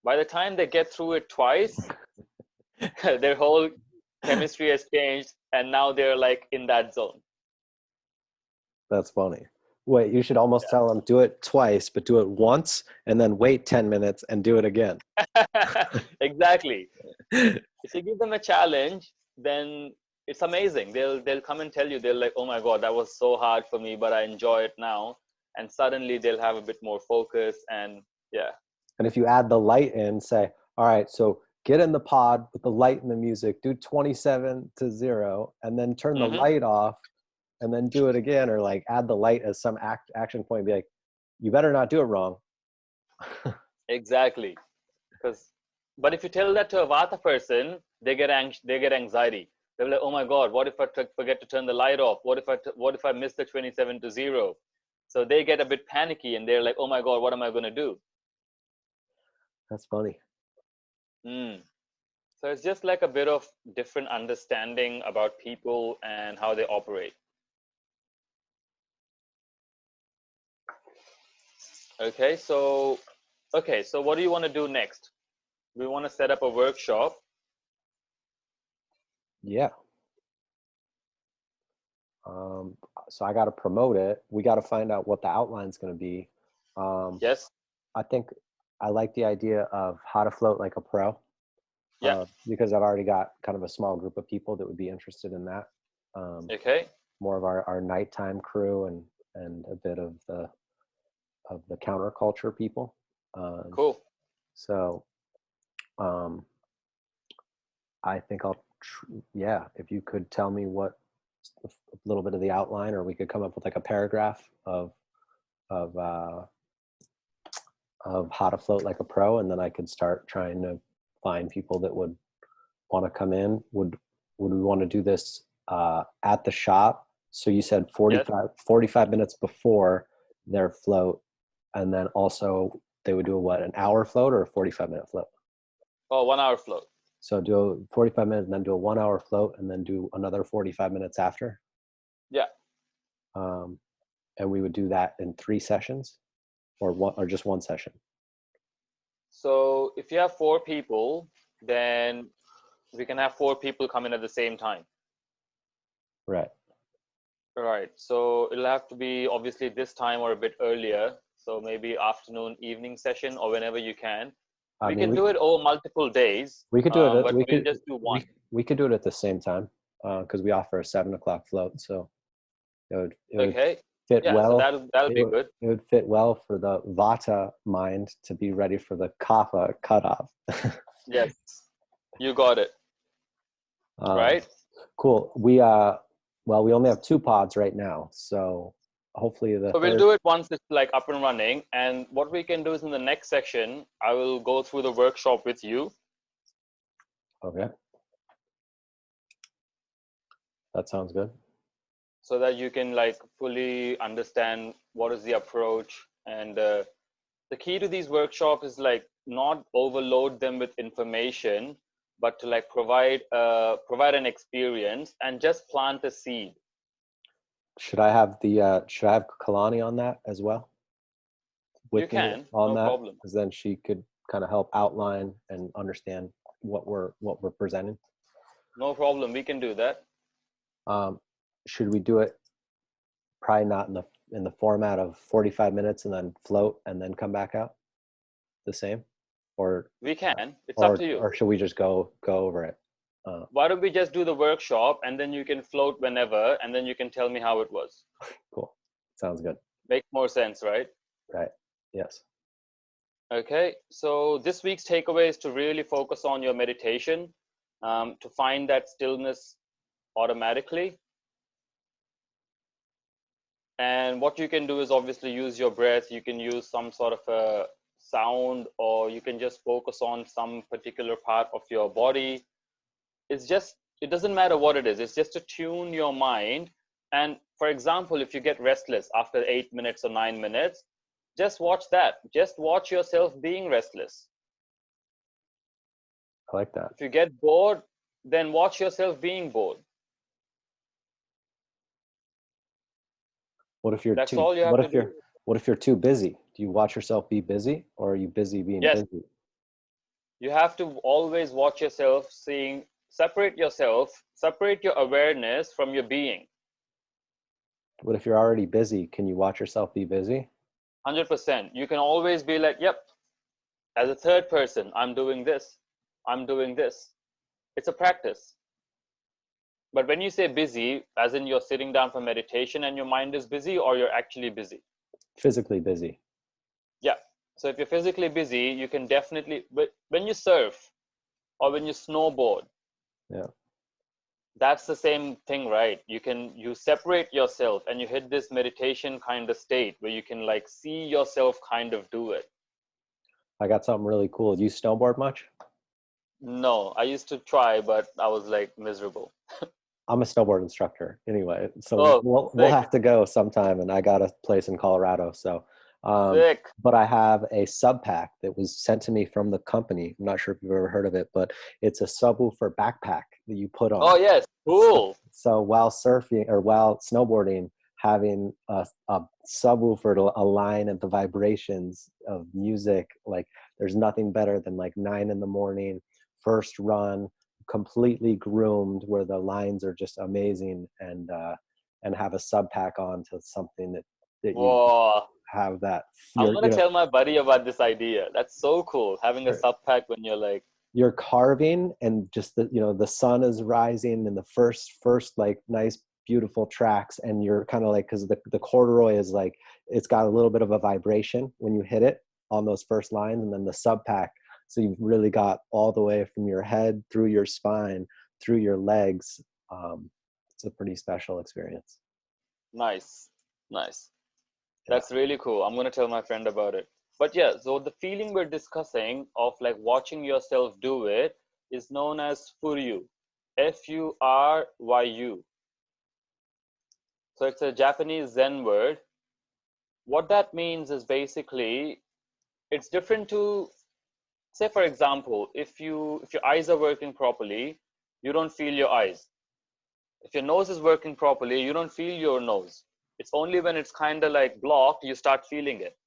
By the time they get through it twice, their whole chemistry has changed, and now they're like in that zone. That's funny. Wait, you should almost tell them do it twice, but do it once and then wait 10 minutes and do it again. Exactly. If you give them a challenge, then it's amazing. They'll come and tell you, they're like, "Oh my God, that was so hard for me, but I enjoy it now." And suddenly they'll have a bit more focus, and yeah. And if you add the light in, say, all right, so get in the pod with the light and the music, do 27 to 0, and then turn the Hmm. light off and then do it again, or like add the light as some action point, be like, you better not do it wrong. Exactly. But if you tell that to a Vata person, they get anxiety. They're like, "Oh my God, what if I forget to turn the light off? What if I miss the 27 to 0?" So they get a bit panicky, and they're like, "Oh my God, what am I going to do?" That's funny. Mm. So it's just like a bit of different understanding about people and how they operate. Okay, so what do you want to do next? We want to set up a workshop. Yeah. So I got to promote it. We got to find out what the outline's going to be. Yes. I think I like the idea of how to float like a pro. Yeah. Because I've already got kind of a small group of people that would be interested in that. Okay. More of our nighttime crew and a bit of the counterculture people. Cool. So I think if you could tell me what a little bit of the outline, or we could come up with like a paragraph of how to float like a pro, and then I could start trying to find people that would want to come in. Would we want to do this at the shop? So you said Yes. 45 minutes before their float, and then also they would do an hour float or a 45-minute float? Oh, 1 hour float. So do a 45 minutes and then do a 1 hour float and then do another 45 minutes after. Yeah. And we would do that in 3 sessions or just 1 session. So if you have 4 people, then we can have 4 people come in at the same time. Right. Right. So it'll have to be obviously this time or a bit earlier. So maybe afternoon, evening session, or whenever you can. We can do it over multiple days. We could do it. But we'll just do one. We could do it at the same time because we offer a 7:00 float. So it would Okay. fit Yeah. well. So that'll be good. It would fit well for the Vata mind to be ready for the Kapha cutoff. Yes. You got it. Right. Cool. We only have 2 pods right now, so hopefully the So we'll third. do it once it's like up and running. And what we can do is in the next section, I will go through the workshop with you. Okay. That sounds good. So that you can like fully understand what is the approach. And the key to these workshops is like not overload them with information, but to like provide an experience and just plant a seed. Should I have Kalani on that as well? With You can, me on no that, problem. because then she could kind of help outline and understand what we're presenting. No problem. We can do that. Should we do it probably not in the format of 45 minutes and then float and then come back out the same, or We can. It's up to you. Or should we just go over it? Why don't we just do the workshop and then you can float whenever and then you can tell me how it was. Cool. Sounds good. Makes more sense, right? Right. Yes. Okay. So this week's takeaway is to really focus on your meditation, to find that stillness automatically. And what you can do is obviously use your breath. You can use some sort of a sound, or you can just focus on some particular part of your body. It doesn't matter what it is. It's just to tune your mind And for example, if you get restless after 8 minutes or 9 minutes, just watch that. Just watch yourself being restless. I like that. If you get bored, then watch yourself being bored. What if you're That's too, all you have to do. what if you're too busy? Do you watch yourself be busy, or are you busy being Yes, busy? you have to always watch yourself, separate your awareness from your being. What if you're already busy? Can you watch yourself be busy? 100%. You can always be like, yep, as a third person, I'm doing this. It's a practice. But when you say busy, as in you're sitting down for meditation and your mind is busy, or you're actually busy? Physically busy. Yeah. So if you're physically busy, you can definitely, but when you surf or when you snowboard, Yeah. that's the same thing, right? You separate yourself and you hit this meditation kind of state where you can like see yourself kind of do it. I got something really cool. Do you snowboard much? No, I used to try, but I was like miserable. I'm a snowboard instructor anyway, so Oh, we'll sick, have to go sometime. And I got a place in Colorado, so. sick. But I have a sub pack that was sent to me from the company. I'm not sure if you've ever heard of it, but it's a Subwoofer Backpack that you put Oh, on. yes, So, cool. so while surfing or while snowboarding, having a subwoofer to align at the vibrations of music, like there's nothing better than like 9 a.m, first run, completely groomed, where the lines are just amazing, and have a sub pack on to something that you Whoa. have that I'm you're gonna tell my buddy about this idea. That's so cool. Having a you're sub pack when you're like, you're carving, and just the sun is rising in the first like nice beautiful tracks, and you're kind of like, because the corduroy is like, it's got a little bit of a vibration when you hit it on those first lines, and then the sub pack, so you've really got all the way from your head through your spine through your legs. It's a pretty special experience. nice, nice. Yeah. That's really cool. I'm gonna tell my friend about it. But yeah, so the feeling we're discussing of like watching yourself do it is known as furyu. Furyu. So it's a Japanese Zen word. What that means is basically it's different to, say for example, if your eyes are working properly, you don't feel your eyes. If your nose is working properly, you don't feel your nose. It's only when it's kind of like blocked you start feeling it,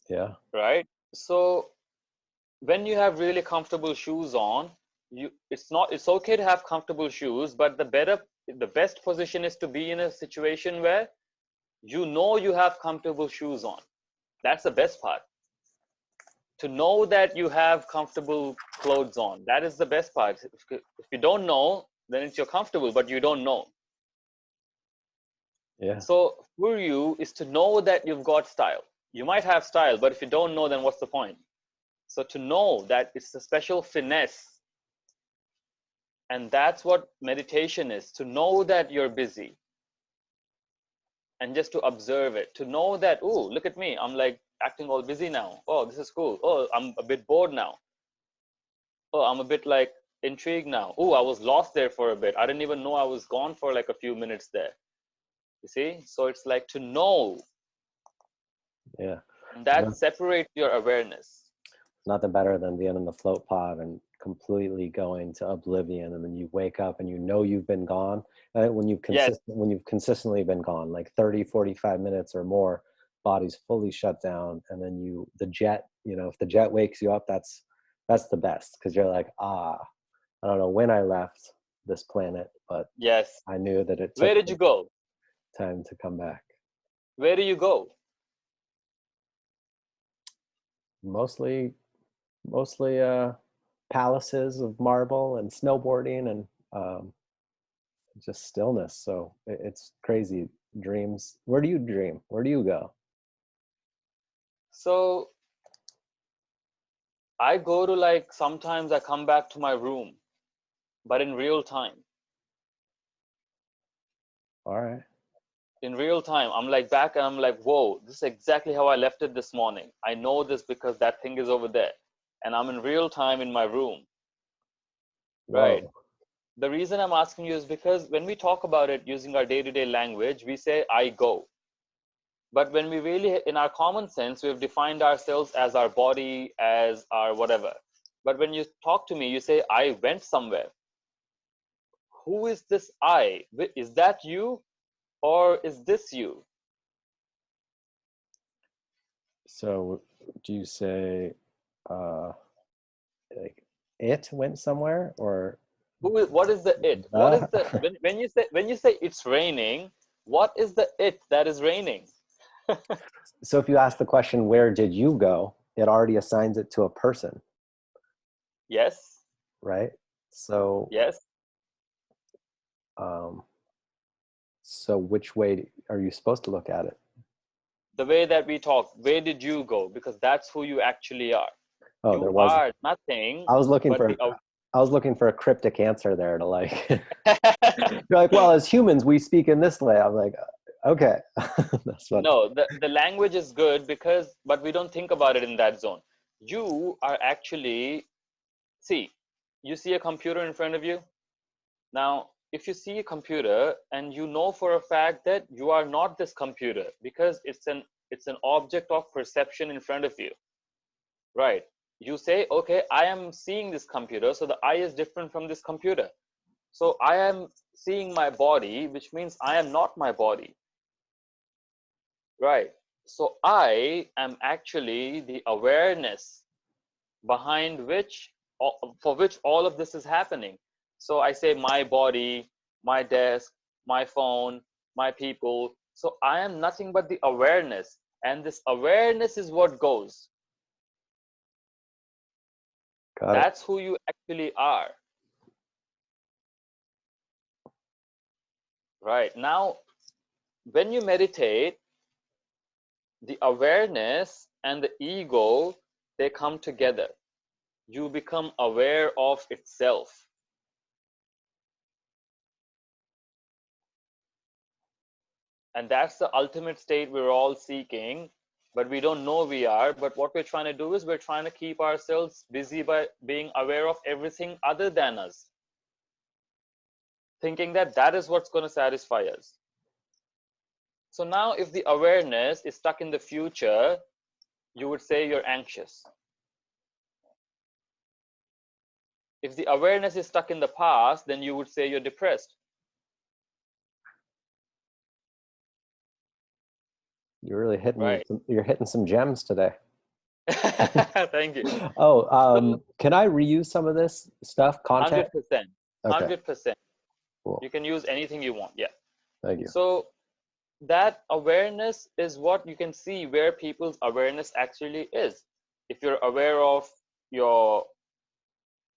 Yeah. right? So when you have really comfortable shoes on, it's okay to have comfortable shoes, but the best position is to be in a situation where you have comfortable shoes on. That's the best part. To know that you have comfortable clothes on, that is the best part. If you don't know, then you're comfortable, but you don't know. Yeah. So for you is to know that you've got style. You might have style, but if you don't know, then what's the point? So to know that it's a special finesse, and that's what meditation is, to know that you're busy and just to observe it, to know that, oh, look at me, I'm like acting all busy now. Oh, this is cool. Oh, I'm a bit bored now. Oh, I'm a bit like intrigued now. Oh, I was lost there for a bit. I didn't even know I was gone for like a few minutes there. You see? So it's like to know, Yeah. and There's that separates your awareness. nothing better than being in the float pod and completely going to oblivion, and then you wake up and you've been gone. When Yes, you've consistently been gone like 30-45 minutes or more, body's fully shut down, and then the jet, if the jet wakes you up, that's the best, because you're like, I don't know when I left this planet, but yes. I knew that it Where took did you go? time to come back. Where do you go? Mostly palaces of marble and snowboarding, and just stillness. So it's crazy. Dreams. Where do you dream? Where do you go? So I go to, like, sometimes I come back to my room, but in real time. All right. In real time, I'm like back and I'm like, whoa, this is exactly how I left it this morning. I know this because that thing is over there. And I'm in real time in my room. Right. Whoa. The reason I'm asking you is because when we talk about it using our day-to-day language, we say, I go. But when we really, in our common sense, we've defined ourselves as our body, as our whatever. But when you talk to me, you say, I went somewhere. Who is this I? Is that you or is this you? So do you say like it went somewhere, or What is the it? What is the, when you say it's raining, what is the it that is raining? so if you ask the question, where did you go, it already assigns it to a person, Yes, right? So yes. um so which way are you supposed to look at it? The way that we talk, where did you go? Because that's who you actually are. Oh, there You was, are nothing I was looking but for the I was looking for a cryptic answer there to like you're like, well, as humans we speak in this way. I'm like, okay. That's what. No, the language is good because, but we don't think about it in that zone. You are actually, see, you see a computer in front of you. Now, if you see a computer and you know for a fact that you are not this computer because it's an object of perception in front of you, right? You say, okay, I am seeing this computer, so the I is different from this computer. So I am seeing my body, which means I am not my body. Right. So I am actually the awareness behind which, for which all of this is happening. So I say my body, my desk, my phone, my people. So I am nothing but the awareness. And this awareness is what goes. Got it. That's who you actually are. Right. Now, when you meditate, the awareness and the ego, they come together. You become aware of itself. And that's the ultimate state we're all seeking, but we don't know we are. But what we're trying to do is we're trying to keep ourselves busy by being aware of everything other than us, thinking that that is what's going to satisfy us. So now if the awareness is stuck in the future, you would say you're anxious. If the awareness is stuck in the past, then you would say you're depressed. You're really hitting me. Right. You're hitting some gems today. Thank you. Oh, So can I reuse some of this stuff, content? 100%. Okay, 100%. cool. You can use anything you want. Yeah. Thank you. So that awareness is what you can see where people's awareness actually is. If you're aware of your,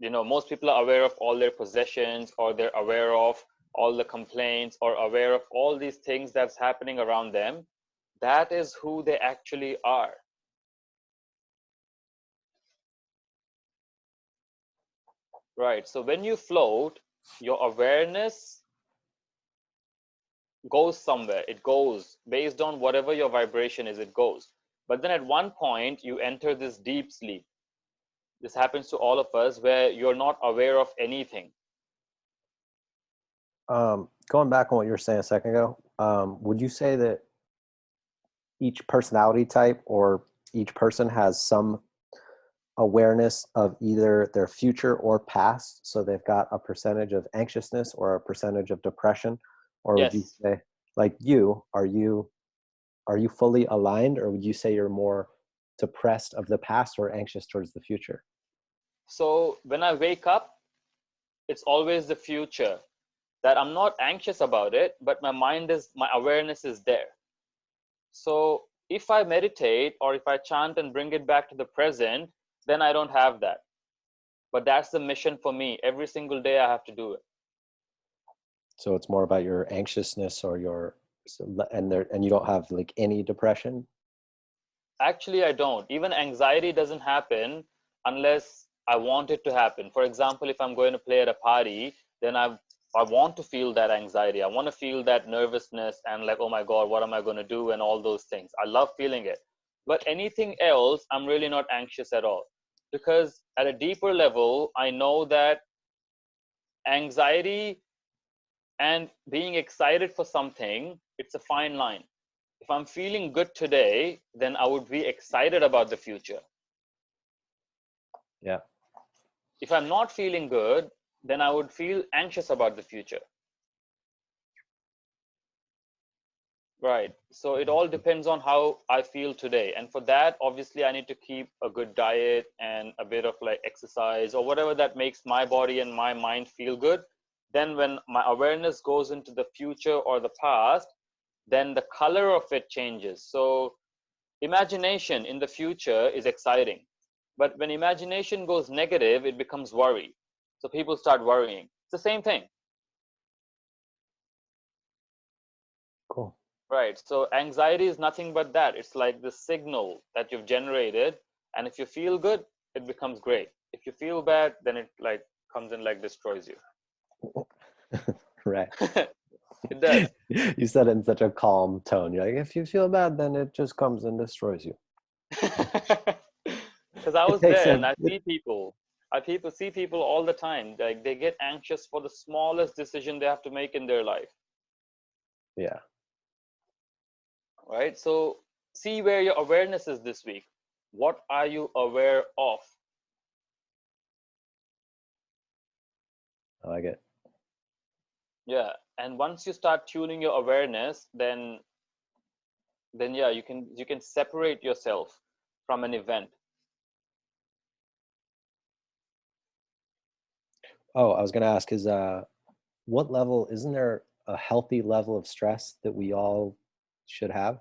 most people are aware of all their possessions, or they're aware of all the complaints, or aware of all these things that's happening around them, that is who they actually are. Right. So when you float, your awareness goes somewhere. It goes based on whatever your vibration is, it goes. But then at one point, you enter this deep sleep. This happens to all of us where you're not aware of anything. Going back on what you were saying a second ago, would you say that each personality type or each person has some awareness of either their future or past? So they've got a percentage of anxiousness or a percentage of depression? Or would you Yes. say, like you, are you fully aligned, or would you say you're more depressed of the past or anxious towards the future? So when I wake up, it's always the future, that I'm not anxious about it, but my awareness is there. So if I meditate or if I chant and bring it back to the present, then I don't have that. But that's the mission for me. Every single day I have to do it. So it's more about your anxiousness or your, and you don't have like any depression? Actually, I don't. Even anxiety doesn't happen unless I want it to happen. For example, if I'm going to play at a party, then I want to feel that anxiety. I want to feel that nervousness and like, oh my God, what am I going to do? And all those things. I love feeling it. But anything else, I'm really not anxious at all. Because at a deeper level, I know that anxiety and being excited for something, it's a fine line. If I'm feeling good today, then I would be excited about the future. Yeah. If I'm not feeling good, then I would feel anxious about the future. Right. So it all depends on how I feel today. And for that, obviously, I need to keep a good diet and a bit of like exercise or whatever that makes my body and my mind feel good. Then when my awareness goes into the future or the past, then the color of it changes. So imagination in the future is exciting. But when imagination goes negative, it becomes worry. So people start worrying. It's the same thing. Cool. Right. So anxiety is nothing but that. It's like the signal that you've generated. And if you feel good, it becomes great. If you feel bad, then it like comes and like destroys you. Right. It does. You said it in such a calm tone. You're like, if you feel bad, then it just comes and destroys you. Because I was there and I see people. See people all the time. Like they get anxious for the smallest decision they have to make in their life. Yeah. Right. So see where your awareness is this week. What are you aware of? I like it. Yeah. And once you start tuning your awareness, then yeah, you can separate yourself from an event. Oh, I was going to ask is what level, isn't there a healthy level of stress that we all should have?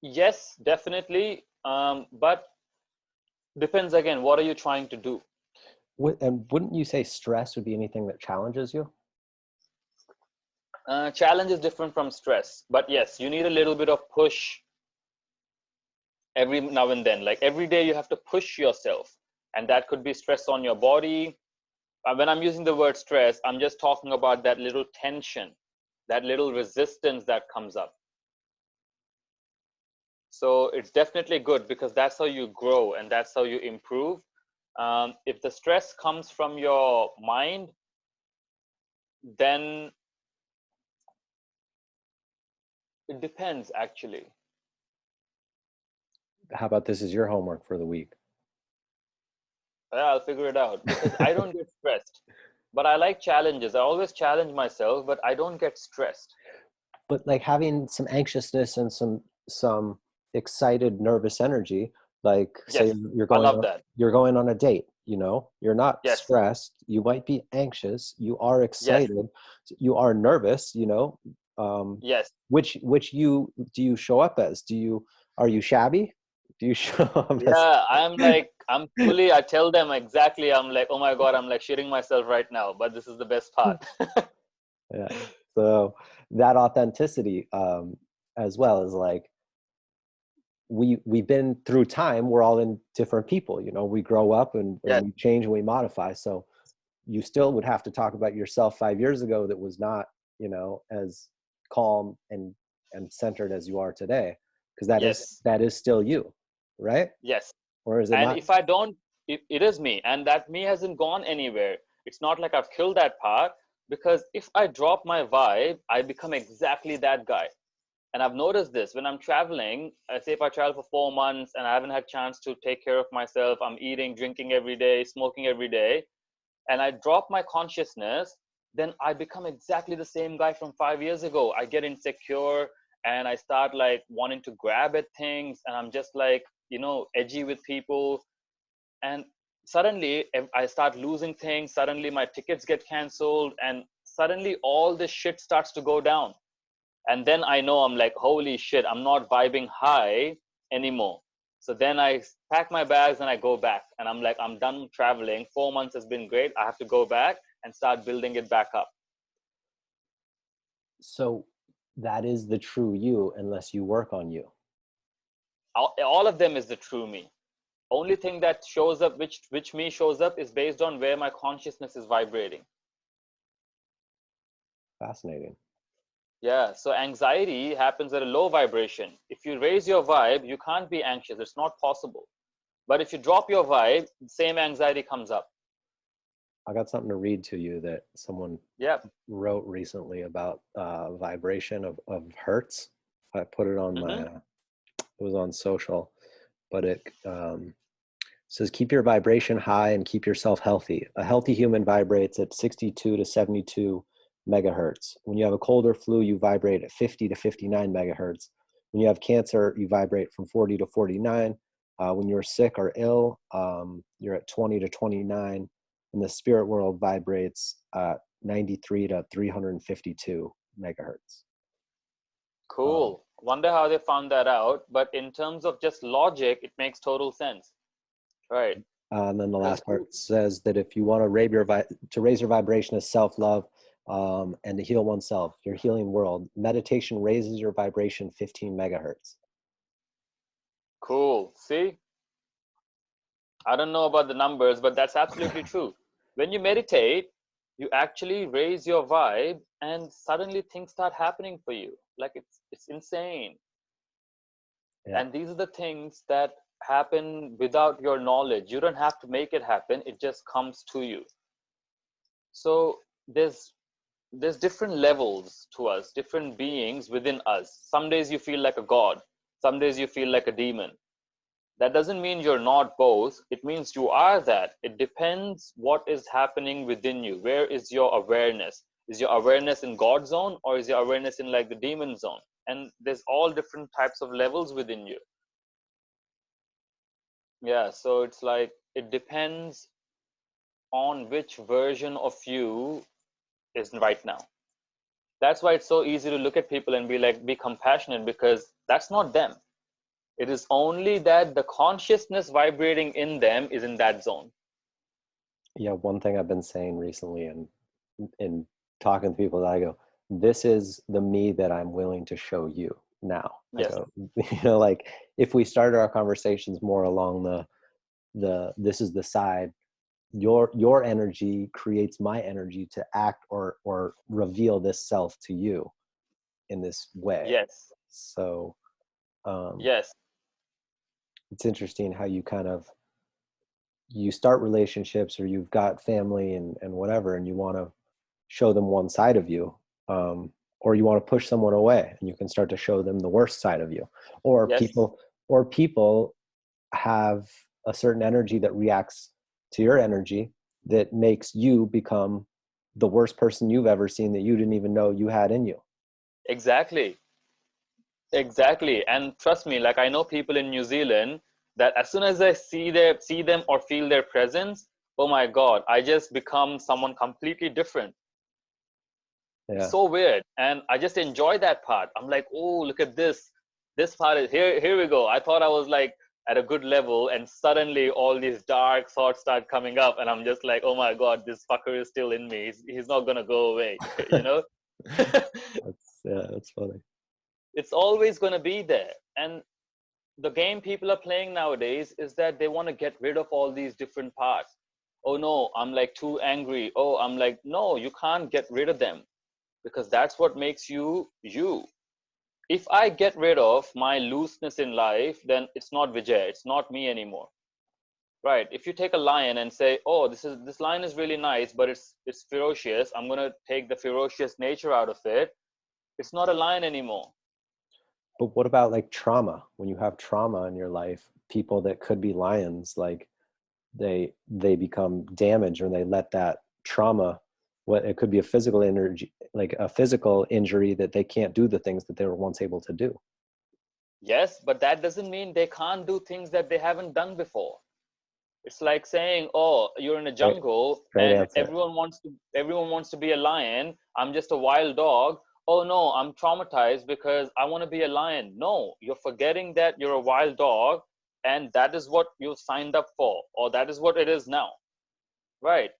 Yes, definitely. But depends again, what are you trying to do? And wouldn't you say stress would be anything that challenges you? Challenge is different from stress, but yes, you need a little bit of push every now and then. Like every day you have to push yourself, and that could be stress on your body. When I'm using the word stress, I'm just talking about that little tension, that little resistance that comes up. So it's definitely good because that's how you grow and that's how you improve. If the stress comes from your mind, then it depends actually. How about this is your homework for the week? I'll figure it out because I don't get stressed, but I like challenges. I always challenge myself, but I don't get stressed. But like having some anxiousness and some excited, nervous energy, like say Yes, I love that. you're going on a date, you know, you're not Yes, stressed, you might be anxious, you are yes, excited, you are nervous, you know. yes. Which you do you show up as? Are you shabby? Do you show up as Yeah, I'm fully, I tell them exactly, I'm like, oh my God, I'm like shitting myself right now, but this is the best part. yeah. So that authenticity as well is like we've been through time, we're all in different people, you know, we grow up and Yes, we change and we modify. So you still would have to talk about yourself 5 years ago that was not, you know, as calm and centered as you are today, because yes, that is still you, right? yes. Or is it And not? if I don't, it is me, and that me hasn't gone anywhere. It's not like I've killed that part because if I drop my vibe, I become exactly that guy. And I've noticed this when I'm traveling. I say if I travel for 4 months and I haven't had chance to take care of myself, I'm eating, drinking every day, smoking every day, and I drop my consciousness, then I become exactly the same guy from 5 years ago. I get insecure and I start like wanting to grab at things, and I'm just like, edgy with people. And suddenly if I start losing things, suddenly my tickets get canceled, and suddenly all this shit starts to go down. And then I know, I'm like, holy shit, I'm not vibing high anymore. So then I pack my bags and I go back, and I'm like, I'm done traveling. 4 months has been great. I have to go back and start building it back up. So that is the true you unless you work on you. All of them is the true me. Only thing that shows up, which me shows up, is based on where my consciousness is vibrating. Fascinating. Yeah, so anxiety happens at a low vibration. If you raise your vibe, you can't be anxious. It's not possible. But if you drop your vibe, same anxiety comes up. I got something to read to you that someone Yeah. wrote recently about vibration of hertz. I put it on my, Mm-hmm. it was on social, but it says keep your vibration high and keep yourself healthy. A healthy human vibrates at 62 to 72 megahertz. When you have a cold or flu, you vibrate at 50 to 59 megahertz. When you have cancer, you vibrate from 40 to 49. When you're sick or ill, you're at 20 to 29. And the spirit world vibrates 93 to 352 megahertz. Um, Cool. Wonder how they found that out. But in terms of just logic, it makes total sense. Right. and then the Because last part says that if you want to raise your vibration is self-love, and to heal oneself, your healing world, meditation raises your vibration 15 megahertz. cool. See, I don't know about the numbers, but that's absolutely true. When you meditate, you actually raise your vibe and suddenly things start happening for you. Like it's insane. Yeah. And these are the things that happen without your knowledge. You don't have to make it happen. It just comes to you. So there's different levels to us, different beings within us. Some days you feel like a god, some days you feel like a demon. That doesn't mean you're not both. It means you are that. It depends what is happening within you. Where is your awareness? Is your awareness in God zone, or is your awareness in like the demon zone? And there's all different types of levels within you. Yeah, so it's like it depends on which version of you is right now. That's why it's so easy to look at people and be like, be compassionate, because that's not them. It is only that the consciousness vibrating in them is in that zone. Yeah, one thing I've been saying recently and in talking to people, that I go, this is the me that I'm willing to show you now. I Yes, go, like if we started our conversations more along this is the side, your energy creates my energy to act or reveal this self to you in this way. yes, So um, yes, it's interesting how you kind of you start relationships, or you've got family and whatever, and you want to show them one side of you, or you want to push someone away and you can start to show them the worst side of you, or yes, people have a certain energy that reacts to your energy that makes you become the worst person you've ever seen that you didn't even know you had in you. exactly. Exactly. And trust me, like I know people in New Zealand that as soon as I see them or feel their presence, oh my God, I just become someone completely different. It's Yeah. so weird. And I just enjoy that part. I'm like, oh, look at this. This part is here we go. I thought I was like at a good level, and suddenly all these dark thoughts start coming up, and I'm just like, oh my God, this fucker is still in me. He's not gonna go away, you know? That's funny. It's always gonna be there. And the game people are playing nowadays is that they want to get rid of all these different parts. Oh no, I'm like too angry. Oh, I'm like, no, you can't get rid of them, because that's what makes you you. If I get rid of my looseness in life, then it's not Vijay, it's not me anymore. Right? If you take a lion and say, oh, this lion is really nice, but it's ferocious, I'm gonna take the ferocious nature out of it. It's not a lion anymore. But what about like trauma? When you have trauma in your life, people that could be lions, like they become damaged, or they let that trauma, what it could be a physical energy, like a physical injury, that they can't do the things that they were once able to do. Yes, but that doesn't mean they can't do things that they haven't done before. It's like saying, oh, you're in a Great, jungle great and answer. everyone wants to be a lion. I'm just a wild dog. Oh no, I'm traumatized because I want to be a lion. No, you're forgetting that you're a wild dog, and that is what you signed up for, or that is what it is now. Right?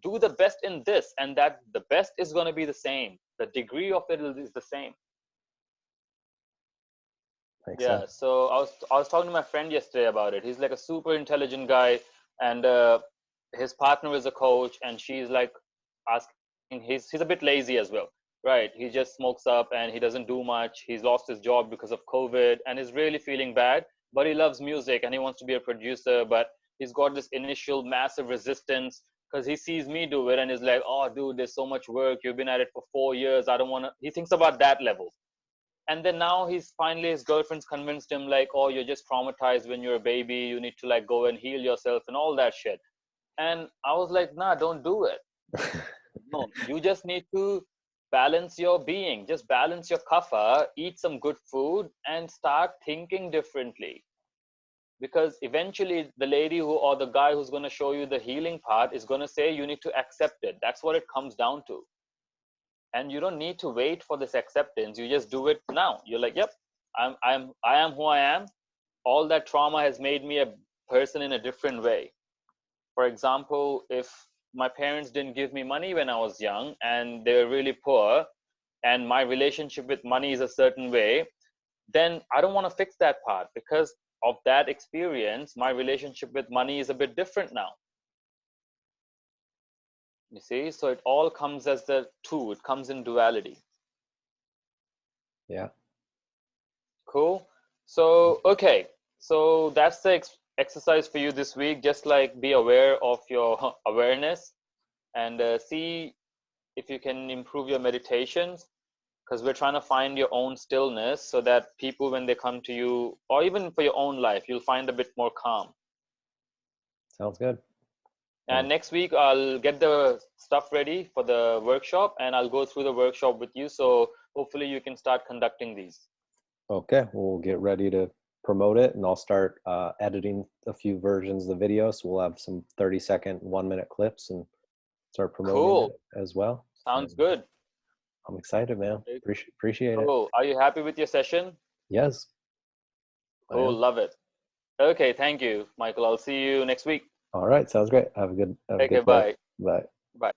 Do the best in this, and that the best is going to be the same. The degree of it is the same. Makes Yeah, sense. so I was talking to my friend yesterday about it. He's like a super intelligent guy, and his partner is a coach, and she's like asking. He's a bit lazy as well, right? He just smokes up and he doesn't do much. He's lost his job because of COVID, and he's really feeling bad. But he loves music and he wants to be a producer, but he's got this initial massive resistance because he sees me do it and is like, oh, dude, there's so much work. You've been at it for 4 years. I don't want to. He thinks about that level. And then now his girlfriend's convinced him like, oh, you're just traumatized when you're a baby. You need to like go and heal yourself and all that shit. And I was like, nah, don't do it. No, you just need to balance your being. Just balance your kapha, eat some good food, and start thinking differently. Because eventually the lady who or the guy who's going to show you the healing part is going to say you need to accept it. That's what it comes down to. And you don't need to wait for this acceptance. You just do it now. You're like, yep, I am who I am. All that trauma has made me a person in a different way. For example, if my parents didn't give me money when I was young and they were really poor, and my relationship with money is a certain way, then I don't want to fix that part, because of that experience, my relationship with money is a bit different now. You see, so it all comes as the two. It comes in duality. Yeah. Cool. So, okay. So that's the exercise for you this week. Just like be aware of your awareness and see if you can improve your meditations, because we're trying to find your own stillness so that people, when they come to you, or even for your own life, you'll find a bit more calm. Sounds good. And next week, I'll get the stuff ready for the workshop, and I'll go through the workshop with you. So hopefully you can start conducting these. Okay, we'll get ready to promote it, and I'll start editing a few versions of the video. So we'll have some 30-second, 1-minute clips and start promoting it as well. Sounds good. I'm excited, man. Appreciate it. Cool. Are you happy with your session? Yes. Cool. Love it. Okay. Thank you, Michael. I'll see you next week. All right. Sounds great. Have a good Take care. day. Bye. Bye. Bye.